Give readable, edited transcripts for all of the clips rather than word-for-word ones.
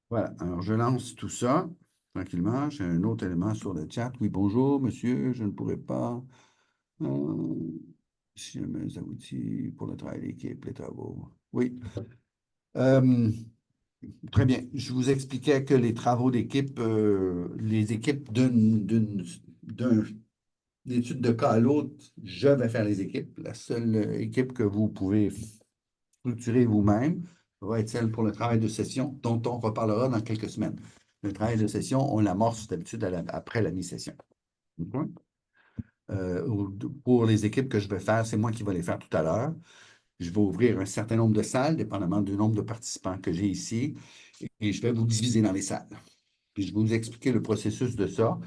Voilà, alors je lance tout ça tranquillement. J'ai un autre élément sur le chat. Oui, bonjour, monsieur, je ne pourrais pas. euh, si jamais les outils pour le travail d'équipe, les travaux. Oui. Euh, Très bien. Je vous expliquais que les travaux d'équipe, les équipes d'une étude de cas à l'autre, je vais faire les équipes. La seule équipe que vous pouvez structurer vous-même va être celle pour le travail de session, dont on reparlera dans quelques semaines. Le travail de session, on l'amorce d'habitude après la mi-session. OK? Pour les équipes que je vais faire, c'est moi qui vais les faire tout à l'heure. Je vais ouvrir un certain nombre de salles, dépendamment du nombre de participants que j'ai ici, et je vais vous diviser dans les salles. Puis je vais vous expliquer le processus de ça.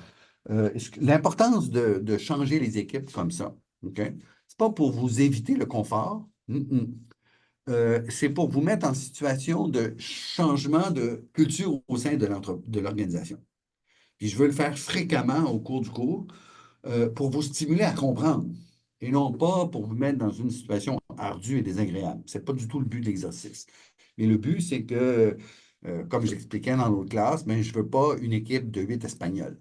L'importance de changer les équipes comme ça, OK? C'est pas pour vous éviter le confort. C'est pour vous mettre en situation de changement de culture au sein de l'organisation. Puis je veux le faire fréquemment au cours du cours pour vous stimuler à comprendre et non pas pour vous mettre dans une situation ardue et désagréable. Ce n'est pas du tout le but de l'exercice. Mais le but, c'est que, comme j'expliquais dans l'autre classe, ben, je ne veux pas une équipe de 8 Espagnols.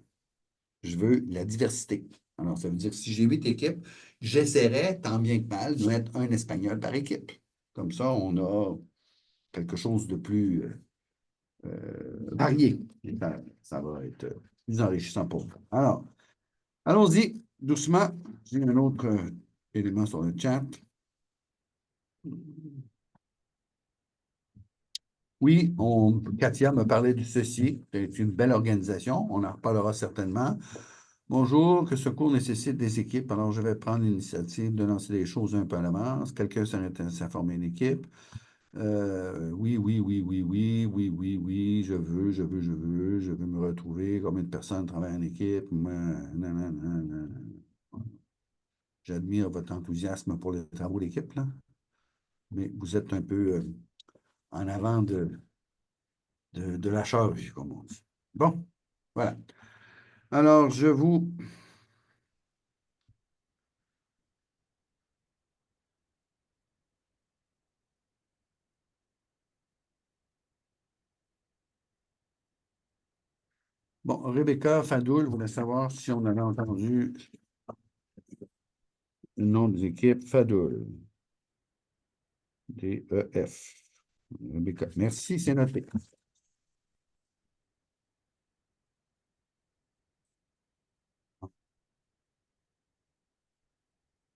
Je veux la diversité. Alors, ça veut dire que si j'ai 8 équipes, j'essaierai, tant bien que mal, de mettre un Espagnol par équipe. Comme ça, on a quelque chose de plus varié. Et ça va être plus enrichissant pour vous. Alors, allons-y, doucement. J'ai un autre élément sur le chat. Oui, Katia me parlait de ceci. C'est une belle organisation. On en reparlera certainement. Bonjour, que ce cours nécessite des équipes. Alors, je vais prendre l'initiative de lancer les choses un peu à l'avance. Quelqu'un serait intéressé à former une équipe. Oui, oui, oui, oui, oui, oui, oui, oui, je veux me retrouver. Combien de personnes travaillent en équipe? Moi, nanana. J'admire votre enthousiasme pour les travaux d'équipe, là, mais vous êtes un peu en avant de la charge, comme on dit. Bon, voilà. Alors, je vous... Bon, Rebecca Fadoul voulait savoir si on avait entendu le nom des équipes Fadoul, DEF. Rebecca, merci, c'est noté.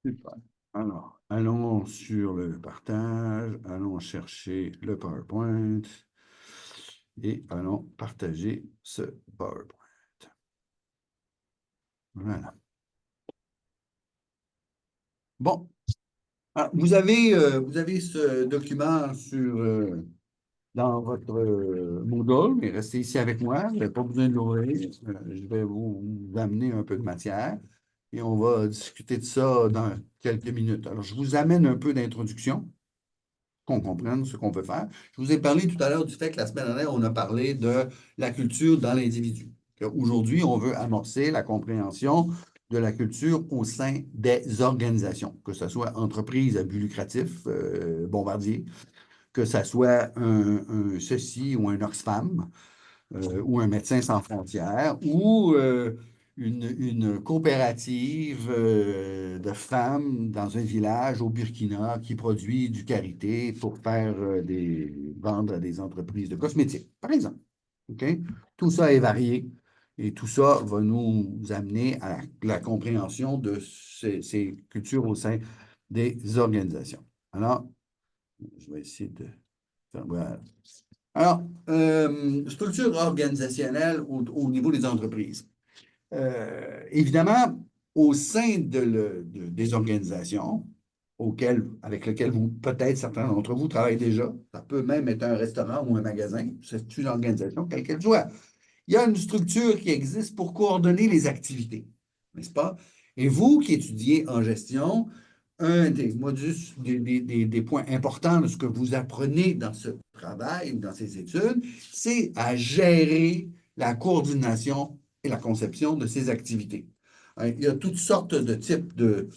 Super. Alors, allons sur le partage, allons chercher le PowerPoint et allons partager ce PowerPoint. Voilà. Bon, vous avez ce document dans votre Moodle, mais restez ici avec moi. Vous n'avez pas besoin de l'ouvrir. Je vais vous amener un peu de matière et on va discuter de ça dans quelques minutes. Alors, je vous amène un peu d'introduction, qu'on comprenne ce qu'on veut faire. Je vous ai parlé tout à l'heure du fait que la semaine dernière, on a parlé de la culture dans l'individu. Aujourd'hui, on veut amorcer la compréhension de la culture au sein des organisations, que ce soit entreprise à but lucratif, Bombardier, que ce soit un ceci ou un Oxfam, ou un médecin sans frontières, ou une coopérative de femmes dans un village au Burkina qui produit du karité pour faire vendre à des entreprises de cosmétiques, par exemple. OK? Tout ça est varié et tout ça va nous amener à la compréhension de ces cultures au sein des organisations. Alors, je vais essayer de faire. Voilà. Alors, structure organisationnelle au niveau des entreprises. Évidemment, au sein des organisations avec lesquelles peut-être certains d'entre vous travaillent déjà, ça peut même être un restaurant ou un magasin, c'est une organisation, quelle qu'elle soit. Il y a une structure qui existe pour coordonner les activités, n'est-ce pas? Et vous qui étudiez en gestion, un des modus, des points importants de ce que vous apprenez dans ce travail, dans ces études, c'est à gérer la coordination et la conception de ces activités. Hein, il y a toutes sortes de types de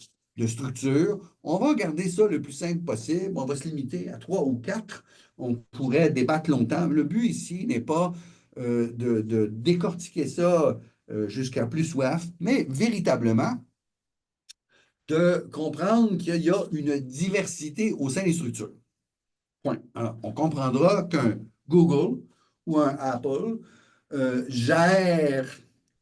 structures. On va garder ça le plus simple possible. On va se limiter à trois ou quatre on pourrait débattre longtemps. Le but ici n'est pas de décortiquer ça jusqu'à plus soif, mais véritablement de comprendre qu'il y a une diversité au sein des structures. Point. Alors, on comprendra qu'un Google ou un Apple gère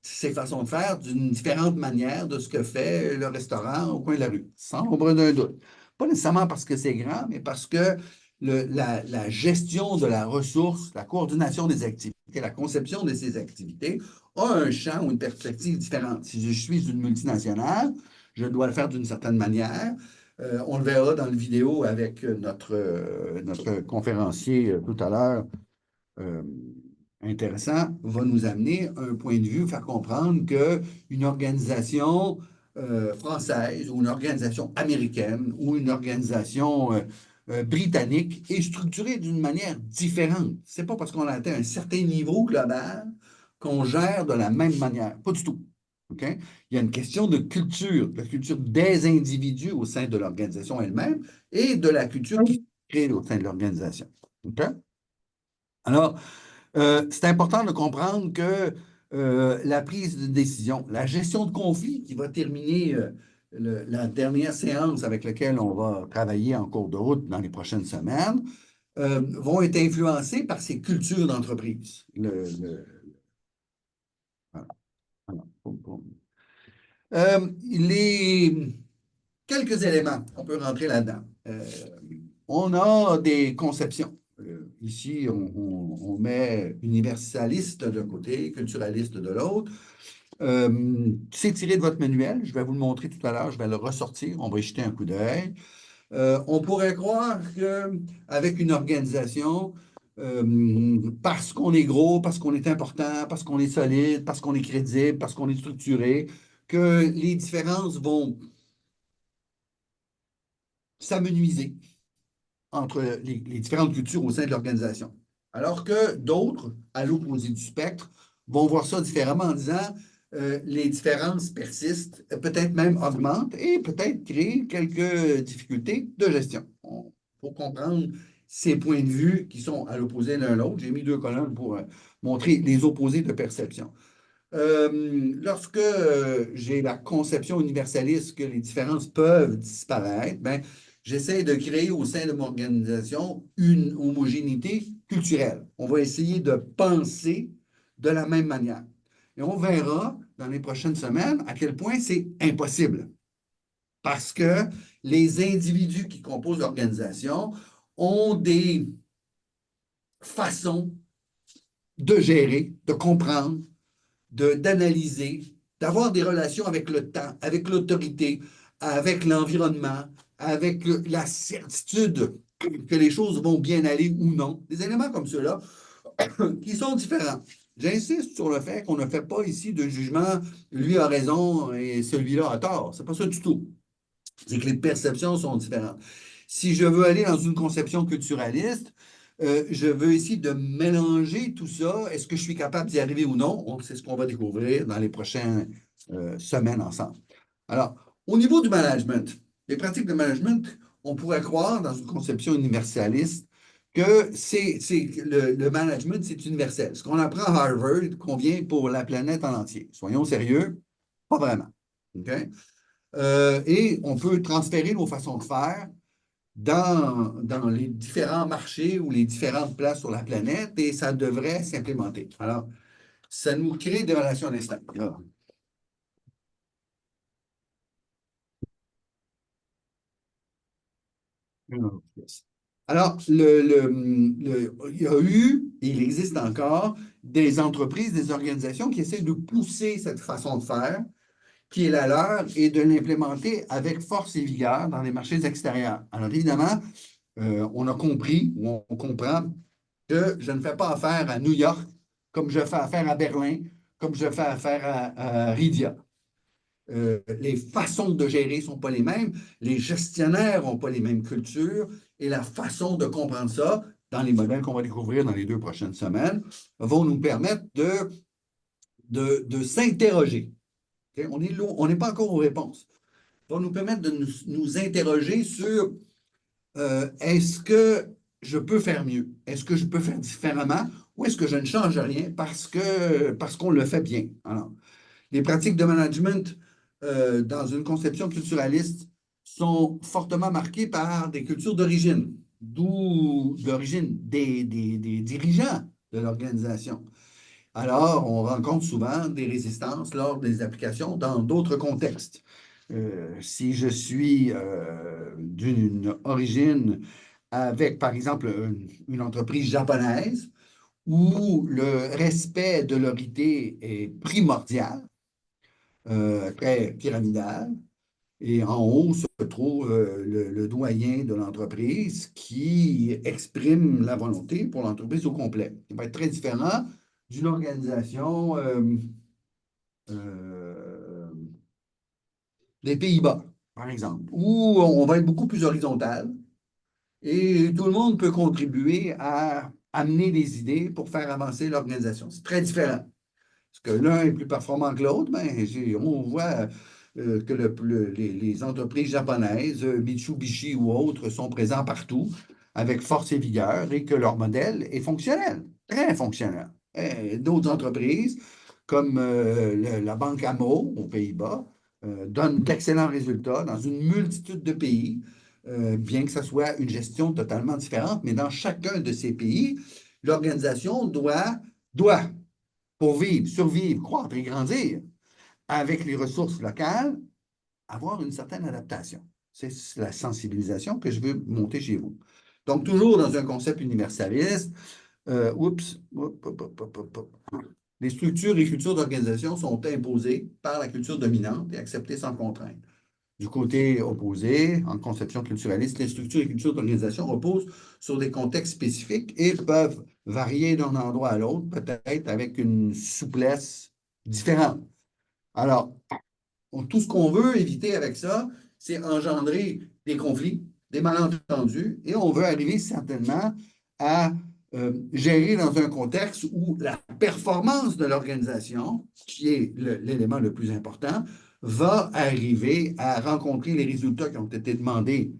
ses façons de faire d'une différente manière de ce que fait le restaurant au coin de la rue, sans ombre d'un doute. Pas nécessairement parce que c'est grand, mais parce que la gestion de la ressource, la coordination des activités, la conception de ces activités a un champ ou une perspective différente. Si je suis une multinationale, je dois le faire d'une certaine manière. On le verra dans le vidéo avec notre conférencier tout à l'heure. euh, Intéressant, va nous amener un point de vue, faire comprendre qu'une organisation française ou une organisation américaine ou une organisation britannique est structurée d'une manière différente. C'est pas parce qu'on a atteint un certain niveau global qu'on gère de la même manière. Pas du tout. OK? Il y a une question de culture, la culture des individus au sein de l'organisation elle-même et de la culture qui se crée au sein de l'organisation. OK? Alors, c'est important de comprendre que la prise de décision, la gestion de conflits qui va terminer la dernière séance avec laquelle on va travailler en cours de route dans les prochaines semaines, vont être influencées par ces cultures d'entreprise. Voilà, voilà. Les quelques éléments, on peut rentrer là-dedans. On a des conceptions. Ici, on met universaliste d'un côté, culturaliste de l'autre. C'est tiré de votre manuel. Je vais vous le montrer tout à l'heure. Je vais le ressortir. On va y jeter un coup d'œil. On pourrait croire qu'avec une organisation, parce qu'on est gros, parce qu'on est important, parce qu'on est solide, parce qu'on est crédible, parce qu'on est structuré, que les différences vont s'amenuiser entre les différentes cultures au sein de l'organisation. Alors que d'autres, à l'opposé du spectre, vont voir ça différemment en disant les différences persistent, peut-être même augmentent et peut-être créent quelques difficultés de gestion. Il faut comprendre ces points de vue qui sont à l'opposé l'un l'autre. J'ai mis deux colonnes pour montrer les opposés de perception. Lorsque j'ai la conception universaliste que les différences peuvent disparaître, ben, j'essaie de créer au sein de mon organisation une homogénéité culturelle. On va essayer de penser de la même manière. Et on verra dans les prochaines semaines à quel point c'est impossible. Parce que les individus qui composent l'organisation ont des façons de gérer, de comprendre, d'analyser, d'avoir des relations avec le temps, avec l'autorité, avec l'environnement, avec la certitude que les choses vont bien aller ou non. Des éléments comme ceux-là qui sont différents. J'insiste sur le fait qu'on ne fait pas ici de jugement, lui a raison et celui-là a tort. C'est pas ça du tout. C'est que les perceptions sont différentes. Si je veux aller dans une conception culturaliste, je veux essayer de mélanger tout ça. Est-ce que je suis capable d'y arriver ou non? C'est ce qu'on va découvrir dans les prochaines semaines ensemble. Alors, au niveau du management, les pratiques de management, on pourrait croire dans une conception universaliste que le management, c'est universel. Ce qu'on apprend à Harvard convient pour la planète en entier. Soyons sérieux, pas vraiment. OK? Et on peut transférer nos façons de faire dans les différents marchés ou les différentes places sur la planète et ça devrait s'implémenter. Alors, ça nous crée des relations d'instinct. Alors, il y a eu, et il existe encore, des entreprises, des organisations qui essaient de pousser cette façon de faire qui est la leur et de l'implémenter avec force et vigueur dans les marchés extérieurs. Alors, évidemment, on a compris, ou on comprend que je ne fais pas affaire à New York comme je fais affaire à Berlin, comme je fais affaire à Ridia. Les façons de gérer ne sont pas les mêmes, les gestionnaires n'ont pas les mêmes cultures et la façon de comprendre ça dans les modèles qu'on va découvrir dans les 2 prochaines semaines vont nous permettre de s'interroger. Okay? On n'est pas encore aux réponses. Vont nous permettre de nous interroger sur est-ce que je peux faire mieux? Est-ce que je peux faire différemment ou est-ce que je ne change rien parce qu'on le fait bien? Alors, les pratiques de management dans une conception culturaliste sont fortement marquées par des cultures d'origine, d'où l'origine des dirigeants de l'organisation. Alors, on rencontre souvent des résistances lors des applications dans d'autres contextes. Si je suis d'une origine avec, par exemple, une entreprise japonaise où le respect de l'autorité est primordial, très pyramidal, et en haut se trouve le doyen de l'entreprise qui exprime la volonté pour l'entreprise au complet. Il va être très différent d'une organisation euh, des Pays-Bas, par exemple, où on va être beaucoup plus horizontal et tout le monde peut contribuer à amener des idées pour faire avancer l'organisation. C'est très différent. Parce que l'un est plus performant que l'autre, ben, on voit que les entreprises japonaises, Mitsubishi ou autres, sont présents partout avec force et vigueur et que leur modèle est fonctionnel, très fonctionnel. D'autres entreprises, comme la Banque Amo aux Pays-Bas, donnent d'excellents résultats dans une multitude de pays, bien que ce soit une gestion totalement différente, mais dans chacun de ces pays, l'organisation doit pour vivre, survivre, croître et grandir avec les ressources locales, avoir une certaine adaptation. C'est la sensibilisation que je veux monter chez vous. Donc, toujours dans un concept universaliste, les structures et cultures d'organisation sont imposées par la culture dominante et acceptées sans contrainte. Du côté opposé, en conception culturaliste, les structures et cultures d'organisation reposent sur des contextes spécifiques et peuvent varier d'un endroit à l'autre, peut-être avec une souplesse différente. Alors, tout ce qu'on veut éviter avec ça, c'est engendrer des conflits, des malentendus, et on veut arriver certainement à gérer dans un contexte où la performance de l'organisation, qui est l'élément le plus important, va arriver à rencontrer les résultats qui ont été demandés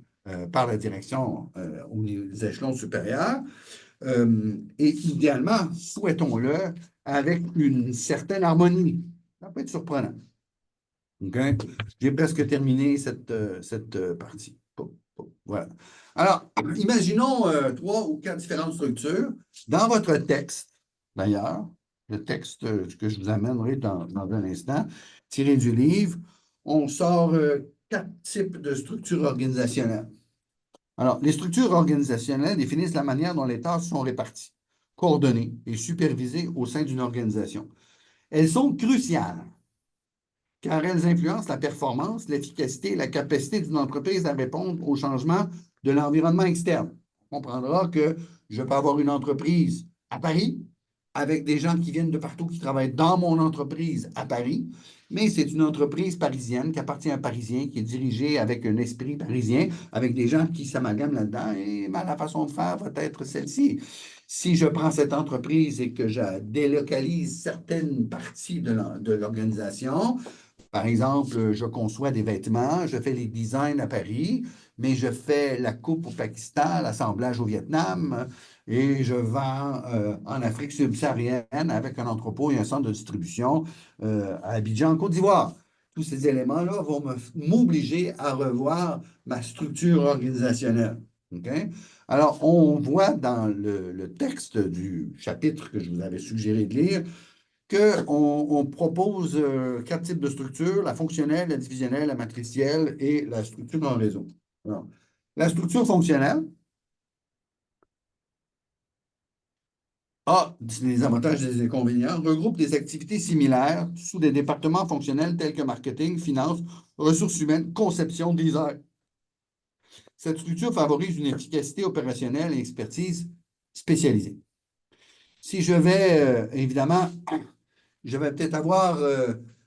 par la direction aux échelons supérieurs, et idéalement, souhaitons-le, avec une certaine harmonie. Ça peut être surprenant. OK? J'ai presque terminé cette partie. Voilà. Alors, imaginons trois ou quatre différentes structures. Dans votre texte, d'ailleurs, le texte que je vous amènerai dans un instant, tiré du livre, on sort quatre types de structures organisationnelles. Alors, les structures organisationnelles définissent la manière dont les tâches sont réparties, coordonnées et supervisées au sein d'une organisation. Elles sont cruciales car elles influencent la performance, l'efficacité et la capacité d'une entreprise à répondre aux changements de l'environnement externe. On comprendra que je peux avoir une entreprise à Paris avec des gens qui viennent de partout, qui travaillent dans mon entreprise à Paris, mais c'est une entreprise parisienne qui appartient à un Parisien, qui est dirigée avec un esprit parisien, avec des gens qui s'amalgament là-dedans, et la façon de faire va être celle-ci. Si je prends cette entreprise et que je délocalise certaines parties de l'organisation, par exemple, je conçois des vêtements, je fais les designs à Paris, mais je fais la coupe au Pakistan, l'assemblage au Vietnam, et je vends en Afrique subsaharienne avec un entrepôt et un centre de distribution à Abidjan, en Côte d'Ivoire. Tous ces éléments-là vont m'obliger à revoir ma structure organisationnelle. OK? Alors, on voit dans le texte du chapitre que je vous avais suggéré de lire qu'on propose quatre types de structures, la fonctionnelle, la divisionnelle, la matricielle et la structure en réseau. Alors, la structure fonctionnelle a des avantages et des inconvénients, regroupe des activités similaires sous des départements fonctionnels tels que marketing, finance, ressources humaines, conception, design. Cette structure favorise une efficacité opérationnelle et expertise spécialisée. Si je vais, évidemment, je vais peut-être avoir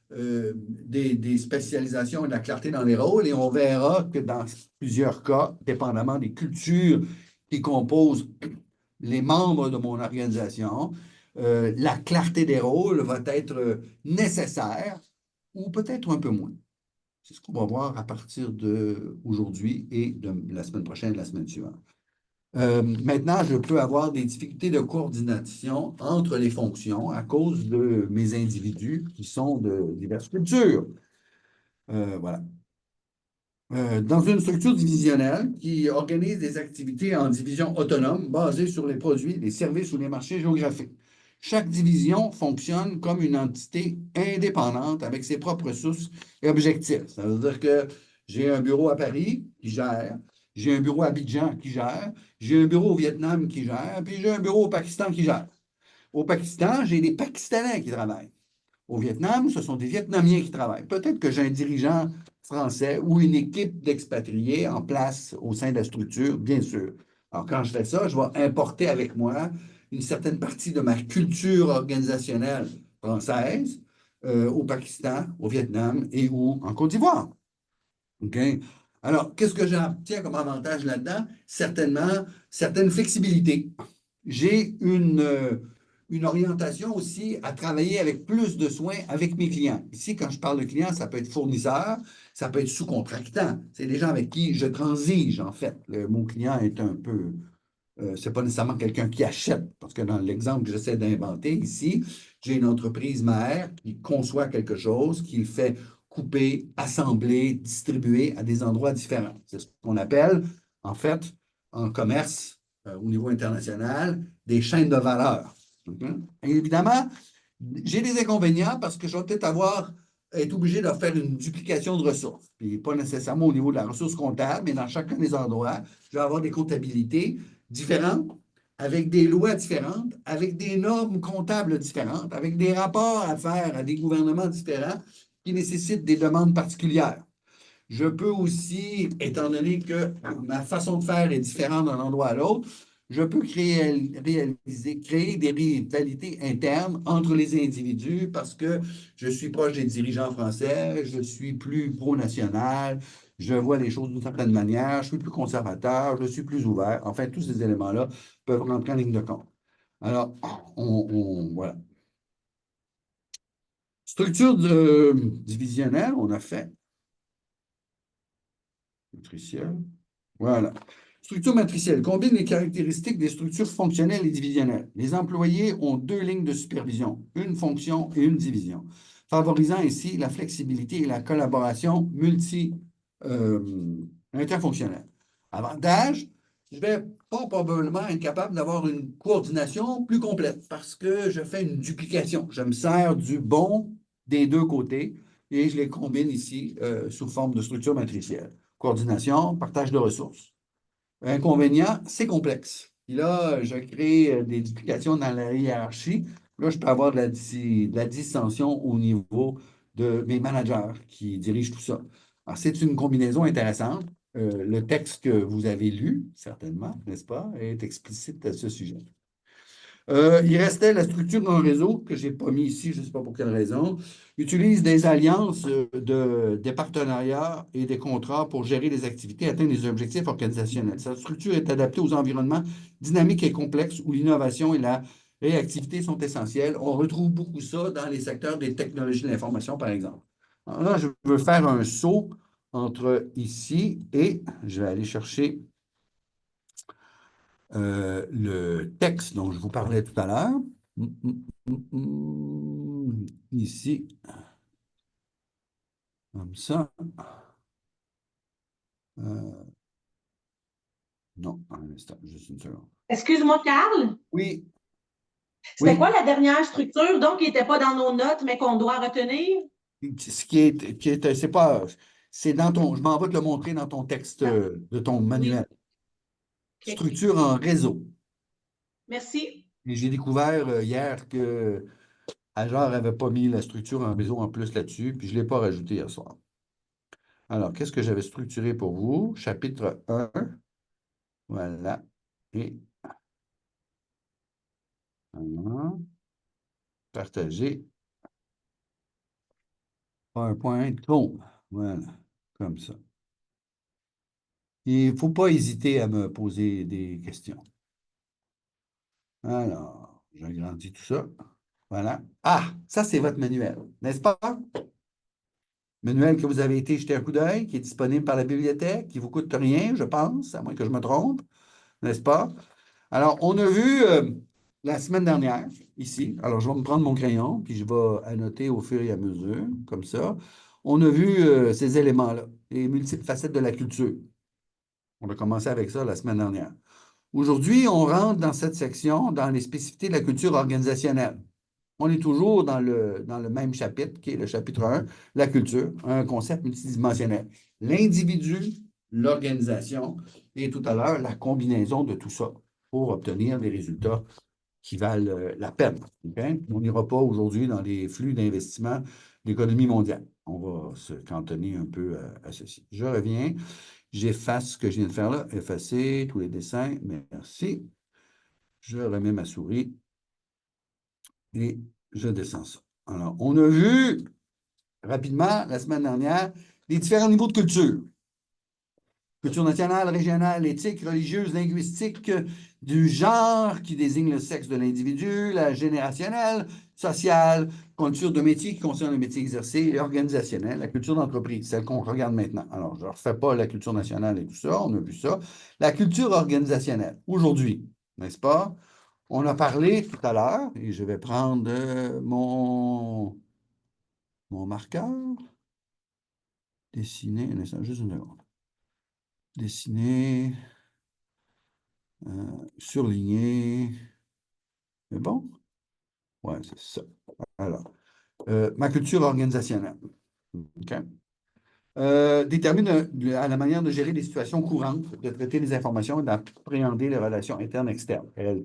des spécialisations et de la clarté dans les rôles et on verra que dans plusieurs cas, dépendamment des cultures qui composent les membres de mon organisation, la clarté des rôles va être nécessaire ou peut-être un peu moins. C'est ce qu'on va voir à partir d'aujourd'hui et de la semaine prochaine, la semaine suivante. Maintenant, je peux avoir des difficultés de coordination entre les fonctions à cause de mes individus qui sont de diverses cultures. Voilà. Dans une structure divisionnelle qui organise des activités en divisions autonomes basées sur les produits, les services ou les marchés géographiques. Chaque division fonctionne comme une entité indépendante avec ses propres ressources et objectifs. Ça veut dire que j'ai un bureau à Paris qui gère, j'ai un bureau à Abidjan qui gère, j'ai un bureau au Vietnam qui gère, puis j'ai un bureau au Pakistan qui gère. Au Pakistan, j'ai des Pakistanais qui travaillent. Au Vietnam, ce sont des Vietnamiens qui travaillent. Peut-être que j'ai un dirigeant français ou une équipe d'expatriés en place au sein de la structure, bien sûr. Alors, quand je fais ça, je vais importer avec moi une certaine partie de ma culture organisationnelle française au Pakistan, au Vietnam et ou en Côte d'Ivoire. OK? Alors, qu'est-ce que j'obtiens comme avantage là-dedans? Certainement, certaine flexibilité. J'ai une orientation aussi à travailler avec plus de soins avec mes clients. Ici, quand je parle de clients, ça peut être fournisseur, ça peut être sous-contractant. C'est des gens avec qui je transige, en fait. Le mot client est un peu c'est pas nécessairement quelqu'un qui achète, parce que dans l'exemple que j'essaie d'inventer ici, j'ai une entreprise mère qui conçoit quelque chose, qui le fait couper, assembler, distribuer à des endroits différents. C'est ce qu'on appelle, en fait, en commerce, au niveau international, des chaînes de valeur. OK? Et évidemment, j'ai des inconvénients parce que je vais peut-être être obligé de faire une duplication de ressources. Puis pas nécessairement au niveau de la ressource comptable, mais dans chacun des endroits, je vais avoir des comptabilités différentes, avec des lois différentes, avec des normes comptables différentes, avec des rapports à faire à des gouvernements différents qui nécessitent des demandes particulières. Je peux aussi, étant donné que ma façon de faire est différente d'un endroit à l'autre, je peux créer des rivalités internes entre les individus parce que je suis proche des dirigeants français, je suis plus pro-national, je vois les choses d'une certaine manière, je suis plus conservateur, je suis plus ouvert. Enfin, tous ces éléments-là peuvent rentrer en ligne de compte. Alors, voilà. Structure divisionnelle, on a fait. Matricielle. Voilà. Structure matricielle combine les caractéristiques des structures fonctionnelles et divisionnelles. Les employés ont deux lignes de supervision, une fonction et une division, favorisant ainsi la flexibilité et la collaboration interfonctionnelle. Avantage, je vais pas probablement être capable d'avoir une coordination plus complète parce que je fais une duplication. Je me sers du bon des deux côtés et je les combine ici sous forme de structure matricielle. Coordination, partage de ressources. Inconvénient, c'est complexe. Puis là, je crée des duplications dans la hiérarchie. Là, je peux avoir de la dissension au niveau de mes managers qui dirigent tout ça. Alors, c'est une combinaison intéressante. Le texte que vous avez lu, certainement, n'est-ce pas, est explicite à ce sujet. Il restait la structure en réseau que je n'ai pas mis ici, je ne sais pas pour quelle raison. Utilise des alliances, des partenariats et des contrats pour gérer les activités et atteindre les objectifs organisationnels. Sa structure est adaptée aux environnements dynamiques et complexes où l'innovation et la réactivité sont essentielles. On retrouve beaucoup ça dans les secteurs des technologies de l'information, par exemple. Alors là, je veux faire un saut entre ici et je vais aller chercher le texte dont je vous parlais tout à l'heure. Ici, comme ça. Euh, non, un instant, juste une seconde. Excuse-moi, Carl. Oui, C'était oui. quoi la dernière structure, donc, qui n'était pas dans nos notes, mais qu'on doit retenir? Ce c'est pas, c'est dans ton, je m'en vais te le montrer dans ton texte Ah, de ton oui, manuel. OK. Structure en réseau. Merci. Et j'ai découvert hier que Ajar n'avait pas mis la structure en réseau en plus là-dessus, puis je ne l'ai pas rajouté hier soir. Alors, qu'est-ce que j'avais structuré pour vous? Chapitre 1. Voilà. Et voilà. Partager. PowerPoint. Boom. Voilà. Comme ça. Il ne faut pas hésiter à me poser des questions. Alors, j'agrandis tout ça. Voilà. Ah, ça, c'est votre manuel, n'est-ce pas? Manuel que vous avez été jeter un coup d'œil, qui est disponible par la bibliothèque, qui ne vous coûte rien, je pense, à moins que je me trompe. n'est-ce pas? Alors, on a vu la semaine dernière, ici, alors je vais me prendre mon crayon, puis je vais annoter au fur et à mesure, comme ça. On a vu ces éléments-là, les multiples facettes de la culture. On a commencé avec ça la semaine dernière. Aujourd'hui, on rentre dans cette section, dans les spécificités de la culture organisationnelle. On est toujours dans le même chapitre, qui est le chapitre 1, la culture, un concept multidimensionnel. L'individu, l'organisation et tout à l'heure, la combinaison de tout ça pour obtenir des résultats qui valent la peine. Okay? On n'ira pas aujourd'hui dans les flux d'investissement de l'économie mondiale. On va se cantonner un peu à ceci. Je reviens, j'efface ce que je viens de faire là, effacer tous les dessins, merci. Je remets ma souris et je descends ça. Alors, on a vu rapidement la semaine dernière les différents niveaux de culture. Culture nationale, régionale, éthique, religieuse, linguistique, du genre qui désigne le sexe de l'individu, la générationnelle, sociale, culture de métier qui concerne le métier exercé et organisationnelle, la culture d'entreprise, celle qu'on regarde maintenant. Alors, je ne refais pas la culture nationale et tout ça, on a vu ça. La culture organisationnelle, aujourd'hui, n'est-ce pas? On a parlé tout à l'heure, et je vais prendre mon marqueur, dessiner, un instant, juste une seconde. Dessiner, surligner. Mais bon, ouais, c'est ça. Alors, ma culture organisationnelle. OK? Détermine à la manière de gérer les situations courantes, de traiter les informations et d'appréhender les relations internes et externes. Elle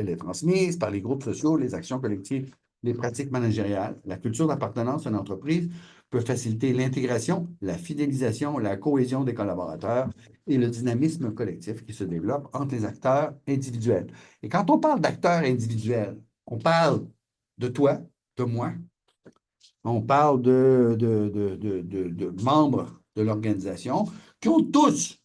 est transmise par les groupes sociaux, les actions collectives, les pratiques managériales. La culture d'appartenance à une entreprise peut faciliter l'intégration, la fidélisation, la cohésion des collaborateurs et le dynamisme collectif qui se développe entre les acteurs individuels. Et quand on parle d'acteurs individuels, on parle de toi, de moi, on parle de membres de l'organisation qui ont tous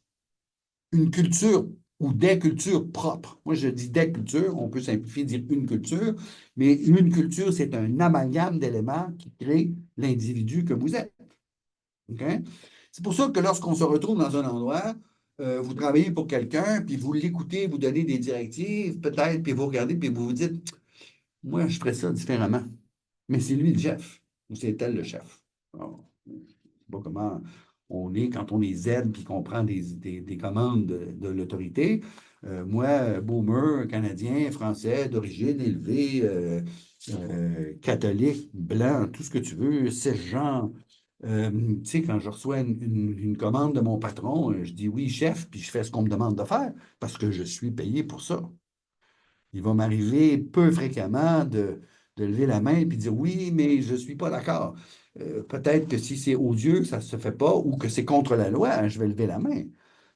une culture ou des cultures propres. Moi, je dis des cultures, on peut simplifier, dire une culture, mais une culture, c'est un amalgame d'éléments qui crée l'individu que vous êtes. OK? C'est pour ça que lorsqu'on se retrouve dans un endroit, vous travaillez pour quelqu'un, puis vous l'écoutez, vous donnez des directives, peut-être, puis vous regardez, puis vous vous dites, moi, je ferais ça différemment. Mais c'est lui le chef, ou c'est elle le chef. Alors, je ne sais pas comment on est quand on les aide puis qu'on prend des commandes de l'autorité. Moi, boomer, Canadien, Français, d'origine élevée, catholique, blanc, tout ce que tu veux, cisgenre. Tu sais, quand je reçois une commande de mon patron, je dis oui, chef, puis je fais ce qu'on me demande de faire parce que je suis payé pour ça. Il va m'arriver peu fréquemment de lever la main et de dire oui, mais je ne suis pas d'accord. Peut-être que si c'est odieux, ça ne se fait pas, ou que c'est contre la loi, hein, je vais lever la main.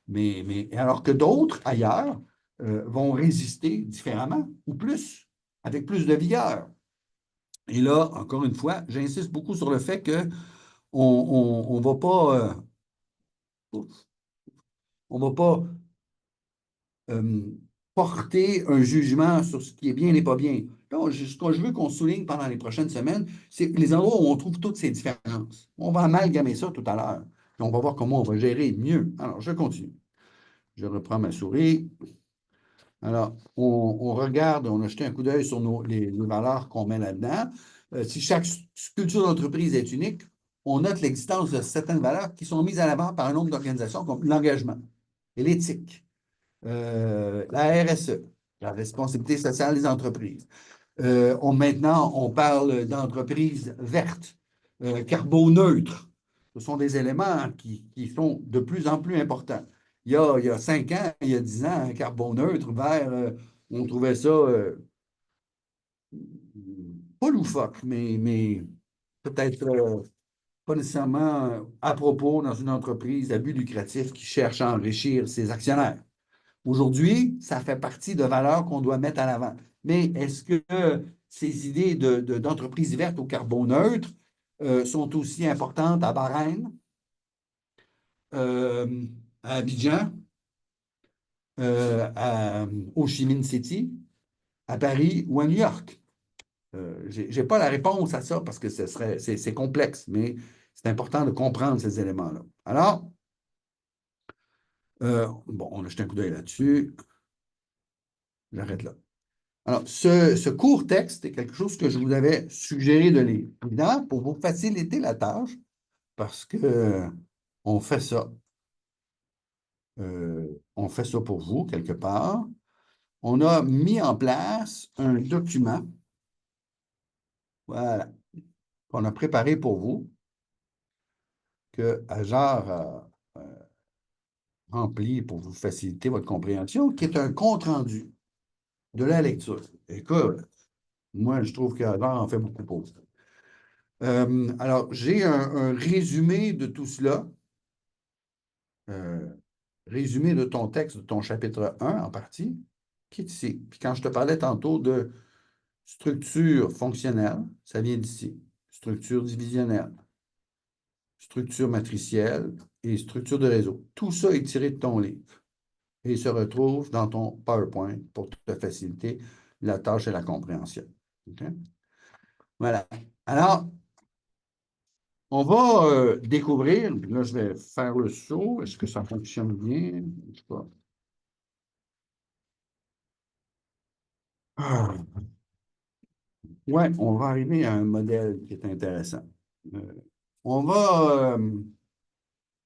Mais alors que d'autres, ailleurs, vont résister différemment ou plus, avec plus de vigueur. Et là, encore une fois, j'insiste beaucoup sur le fait que on va pas, on va pas euh, porter un jugement sur ce qui est bien et pas bien. Donc, ce que je veux qu'on souligne pendant les prochaines semaines, c'est les endroits où on trouve toutes ces différences. On va amalgamer ça tout à l'heure. Et on va voir comment on va gérer mieux. Alors, je continue. Je reprends ma souris. Alors, on regarde, on a jeté un coup d'œil sur les valeurs qu'on met là-dedans. Si chaque culture d'entreprise est unique, on note l'existence de certaines valeurs qui sont mises à l'avant par un nombre d'organisations comme l'engagement et l'éthique, la RSE, la responsabilité sociale des entreprises. Maintenant, on parle d'entreprises vertes, carboneutres. Ce sont des éléments qui sont de plus en plus importants. Il y a 5 ans, il y a 10 ans, un carboneutre, vert, on trouvait ça pas loufoque, mais peut-être pas nécessairement à propos dans une entreprise à but lucratif qui cherche à enrichir ses actionnaires. Aujourd'hui, ça fait partie de valeurs qu'on doit mettre en avant. Mais est-ce que ces idées d'entreprise verte au carbone neutre sont aussi importantes à Bahreïn, euh, à Abidjan, à Ho Chi Minh City, à Paris ou à New York? Je n'ai pas la réponse à ça parce que c'est complexe, mais c'est important de comprendre ces éléments-là. Alors, bon, on a jeté un coup d'œil là-dessus. J'arrête là. Alors, ce court texte est quelque chose que je vous avais suggéré de lire. Évidemment, pour vous faciliter la tâche, parce que on fait ça. On fait ça pour vous, quelque part. On a mis en place un document, voilà, qu'on a préparé pour vous, que Ajar a rempli pour vous faciliter votre compréhension, qui est un compte-rendu de la lecture. Écoute, moi, je trouve qu'Ajar en fait beaucoup pour vous. Alors, j'ai un résumé de tout cela, euh, résumé de ton texte, de ton chapitre 1 en partie, qui est ici. Puis quand je te parlais tantôt de structure fonctionnelle, ça vient d'ici. Structure divisionnelle, structure matricielle et structure de réseau. Tout ça est tiré de ton livre et se retrouve dans ton PowerPoint pour te faciliter la tâche et la compréhension. OK? Voilà. Alors, on va découvrir, puis là, je vais faire le saut. Est-ce que ça fonctionne bien? Je sais pas. Ah, ouais, on va arriver à un modèle qui est intéressant. Euh, on va.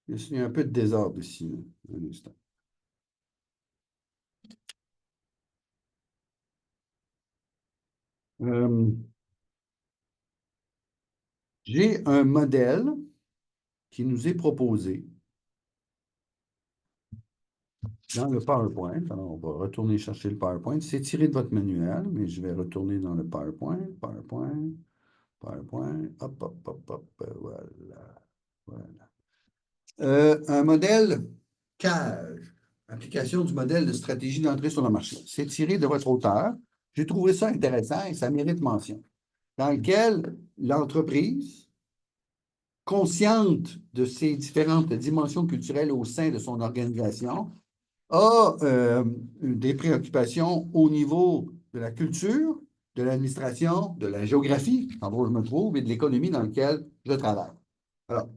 Il y a un peu de désordre ici, là. Un instant. Euh, j'ai un modèle qui nous est proposé dans le PowerPoint. Alors, on va retourner chercher le PowerPoint. C'est tiré de votre manuel, mais je vais retourner dans le PowerPoint. PowerPoint, PowerPoint. Hop, hop, hop, hop. Voilà. Voilà. Un modèle CAGE, application du modèle de stratégie d'entrée sur le marché. C'est tiré de votre auteur. J'ai trouvé ça intéressant et ça mérite mention. Dans lequel l'entreprise, consciente de ces différentes dimensions culturelles au sein de son organisation, a des préoccupations au niveau de la culture, de l'administration, de la géographie, endroit où je me trouve, et de l'économie dans laquelle je travaille. Alors,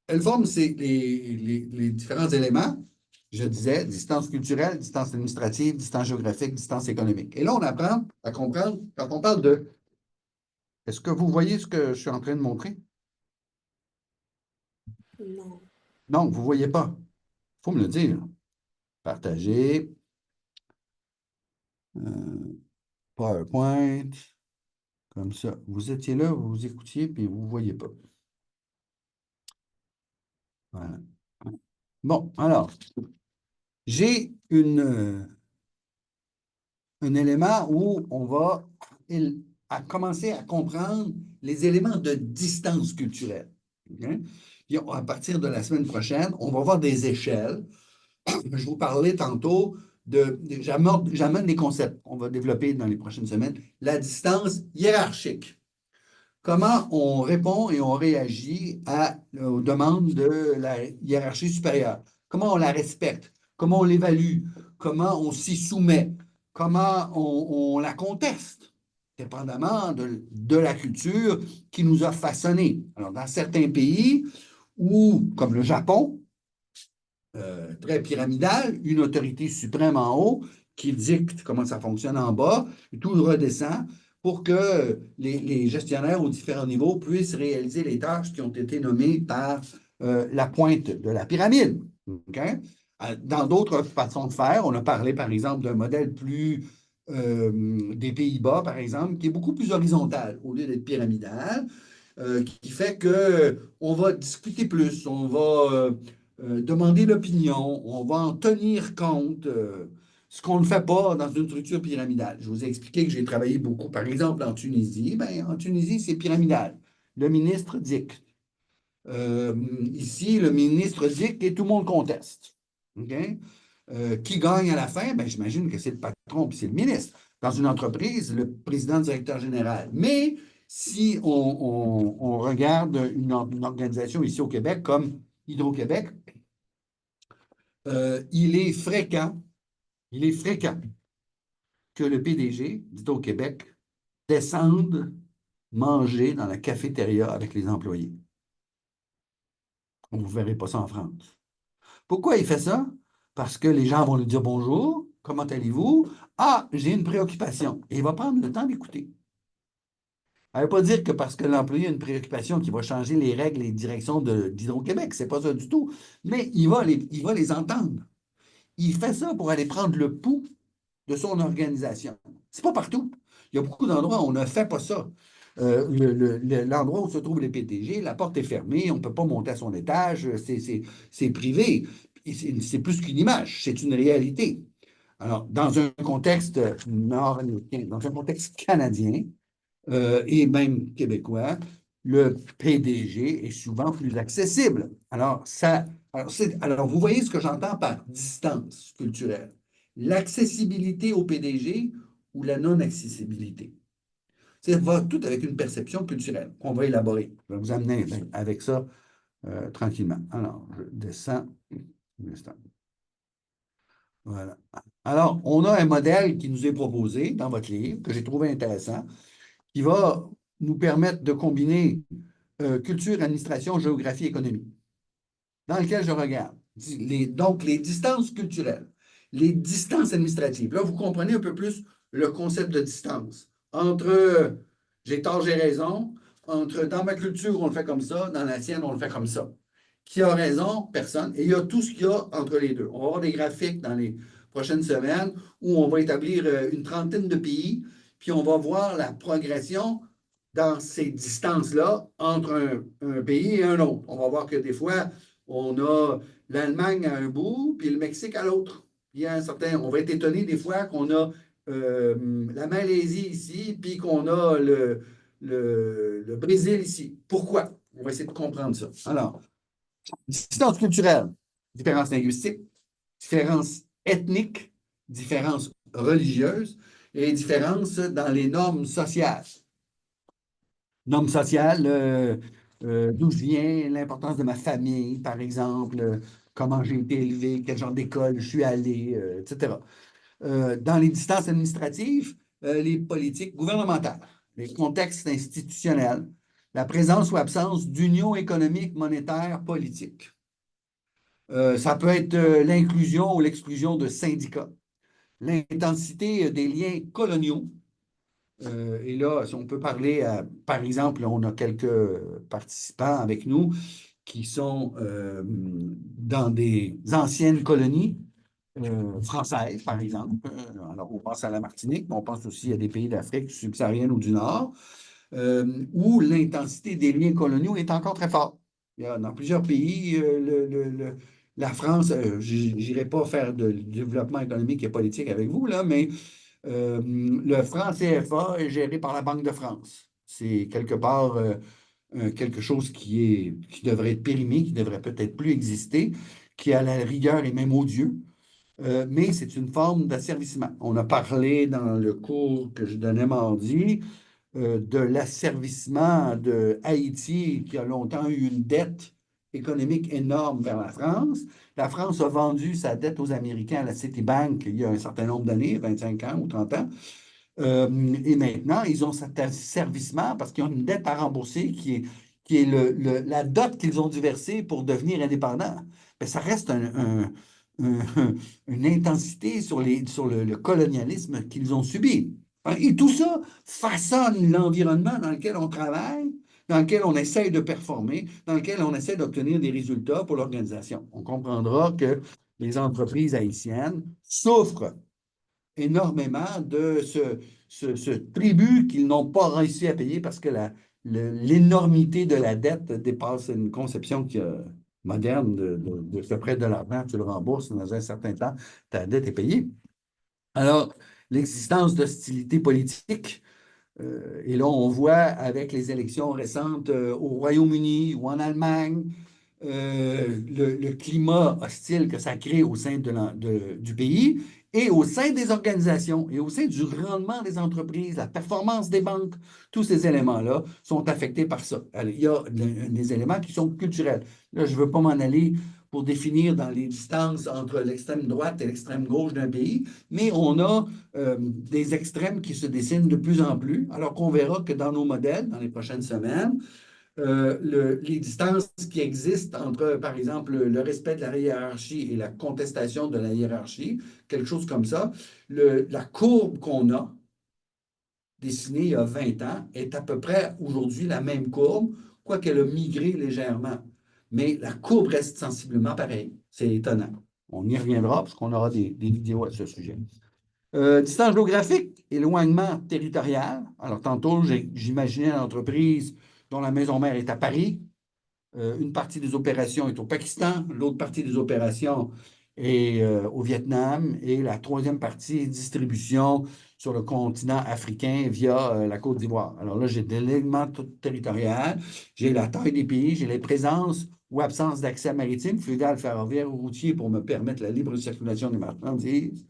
elle forme les différents éléments. Je disais distance culturelle, distance administrative, distance géographique, distance économique. Et là, on apprend à comprendre quand on parle de. Est-ce que vous voyez ce que je suis en train de montrer? Non. Non, vous ne voyez pas. Il faut me le dire. Partager. PowerPoint. Comme ça. Vous étiez là, vous écoutiez, puis vous ne voyez pas. Voilà. Bon, alors, j'ai un élément où on va commencer à comprendre les éléments de distance culturelle. OK? Puis à partir de la semaine prochaine, on va voir des échelles. Je vous parlais tantôt j'amène des concepts qu'on va développer dans les prochaines semaines. La distance hiérarchique. Comment on répond et on réagit aux demandes de la hiérarchie supérieure? Comment on la respecte? Comment on l'évalue? Comment on s'y soumet? Comment on la conteste? Dépendamment de la culture qui nous a façonnés. Alors, dans certains pays, ou comme le Japon, très pyramidal, une autorité suprême en haut qui dicte comment ça fonctionne en bas, et tout redescend pour que les gestionnaires aux différents niveaux puissent réaliser les tâches qui ont été nommées par la pointe de la pyramide. Okay? Dans d'autres façons de faire, on a parlé par exemple d'un modèle plus des Pays-Bas, par exemple, qui est beaucoup plus horizontal au lieu d'être pyramidal, qui fait qu'on va discuter plus, on va demander l'opinion, on va en tenir compte, ce qu'on ne fait pas dans une structure pyramidale. Je vous ai expliqué que j'ai travaillé beaucoup, par exemple, en Tunisie. Ben, en Tunisie, c'est pyramidal. Le ministre dicte. Ici, le ministre dicte et tout le monde conteste. OK? Qui gagne à la fin? Ben, j'imagine que c'est le patron puis c'est le ministre. Dans une entreprise, le président directeur général. Mais si on regarde une organisation ici au Québec comme Hydro-Québec, euh, il est fréquent, il est fréquent que le PDG d'Hydro-Québec descende manger dans la cafétéria avec les employés. Vous ne verrez pas ça en France. Pourquoi il fait ça? Parce que les gens vont lui dire bonjour, comment allez-vous? Ah, j'ai une préoccupation. Et il va prendre le temps d'écouter. Ça ne veut pas dire que parce que l'employé a une préoccupation qu'il va changer les règles et directions d'Hydro-Québec. C'est pas ça du tout. Mais il va les entendre. Il fait ça pour aller prendre le pouls de son organisation. C'est pas partout. Il y a beaucoup d'endroits où on ne fait pas ça. L'endroit où se trouvent les PDG, la porte est fermée, on ne peut pas monter à son étage, c'est privé. C'est plus qu'une image, c'est une réalité. Alors, dans un contexte nord-américain, dans un contexte canadien et même québécois, le PDG est souvent plus accessible. Alors, vous voyez ce que j'entends par distance culturelle. L'accessibilité au PDG ou la non-accessibilité. Ça va tout avec une perception culturelle qu'on va élaborer. Je vais vous amener avec ça tranquillement. Alors, je descends un instant. Voilà. Alors, on a un modèle qui nous est proposé dans votre livre, que j'ai trouvé intéressant, qui va nous permettre de combiner culture, administration, géographie, économie, dans lequel je regarde. Donc, les distances culturelles, les distances administratives. Là, vous comprenez un peu plus le concept de distance. Entre j'ai tort, j'ai raison, entre dans ma culture, on le fait comme ça, dans la sienne, on le fait comme ça. Qui a raison? Personne. Et il y a tout ce qu'il y a entre les deux. On va avoir des graphiques dans les prochaines semaines où on va établir une trentaine de pays, puis on va voir la progression dans ces distances-là entre un pays et un autre. On va voir que des fois, on a l'Allemagne à un bout, puis le Mexique à l'autre. Il y a un certain, on va être étonné des fois qu'on a la Malaisie ici, puis qu'on a le Brésil ici. Pourquoi? On va essayer de comprendre ça. Alors, distance culturelle, différence linguistique, différence ethnique, différence religieuse et différence dans les normes sociales. Normes sociales, d'où je viens, l'importance de ma famille, par exemple, comment j'ai été élevé, quel genre d'école je suis allé, etc. Dans les distances administratives, les politiques gouvernementales, les contextes institutionnels, la présence ou absence d'union économique, monétaire, politique. Ça peut être l'inclusion ou l'exclusion de syndicats, l'intensité des liens coloniaux. Et là, si on peut parler, par exemple, on a quelques participants avec nous qui sont dans des anciennes colonies françaises, par exemple. Alors, on pense à la Martinique, mais on pense aussi à des pays d'Afrique subsaharienne ou du Nord, où l'intensité des liens coloniaux est encore très forte. Il y a, dans plusieurs pays, la France, je n'irai pas faire de développement économique et politique avec vous, là, mais le franc CFA est géré par la Banque de France. C'est quelque part quelque chose qui devrait être périmé, qui devrait peut-être plus exister, qui à la rigueur est même odieux, mais c'est une forme d'asservissement. On a parlé dans le cours que je donnais mardi de l'asservissement de Haïti, qui a longtemps eu une dette économique énorme vers la France. La France a vendu sa dette aux Américains à la Citibank il y a un certain nombre d'années, 25 ans ou 30 ans. Et maintenant, ils ont cet asservissement parce qu'ils ont une dette à rembourser qui est la dot qu'ils ont dû verser pour devenir indépendants. Mais ça reste une intensité sur le colonialisme qu'ils ont subi. Et tout ça façonne l'environnement dans lequel on travaille, dans lequel on essaie de performer, dans lequel on essaie d'obtenir des résultats pour l'organisation. On comprendra que les entreprises haïtiennes souffrent énormément de ce tribut qu'ils n'ont pas réussi à payer parce que l'énormité de la dette dépasse une conception moderne de ce prêt de l'argent, tu le rembourses dans un certain temps, ta dette est payée. Alors, l'existence d'hostilité politique, et là, on voit avec les élections récentes au Royaume-Uni ou en Allemagne, le climat hostile que ça crée au sein du pays et au sein des organisations et au sein du rendement des entreprises, la performance des banques, tous ces éléments-là sont affectés par ça. Alors, il y a des éléments qui sont culturels. Là, je ne veux pas m'en aller pour définir dans les distances entre l'extrême droite et l'extrême gauche d'un pays, mais on a des extrêmes qui se dessinent de plus en plus, alors qu'on verra que dans nos modèles, dans les prochaines semaines, les distances qui existent entre, par exemple, le respect de la hiérarchie et la contestation de la hiérarchie, quelque chose comme ça, la courbe qu'on a dessinée il y a 20 ans est à peu près aujourd'hui la même courbe, quoiqu'elle a migré légèrement. Mais la courbe reste sensiblement pareille. C'est étonnant. On y reviendra parce qu'on aura des vidéos à ce sujet. Distance géographique, éloignement territorial. Alors, tantôt, j'imaginais une entreprise dont la maison mère est à Paris. Une partie des opérations est au Pakistan, l'autre partie des opérations est au Vietnam et la troisième partie est distribution sur le continent africain via la Côte d'Ivoire. Alors là, j'ai des éléments territorial, j'ai la taille des pays, j'ai les présences ou absences d'accès maritime, fluvial, ferroviaire ou routier pour me permettre la libre circulation des marchandises,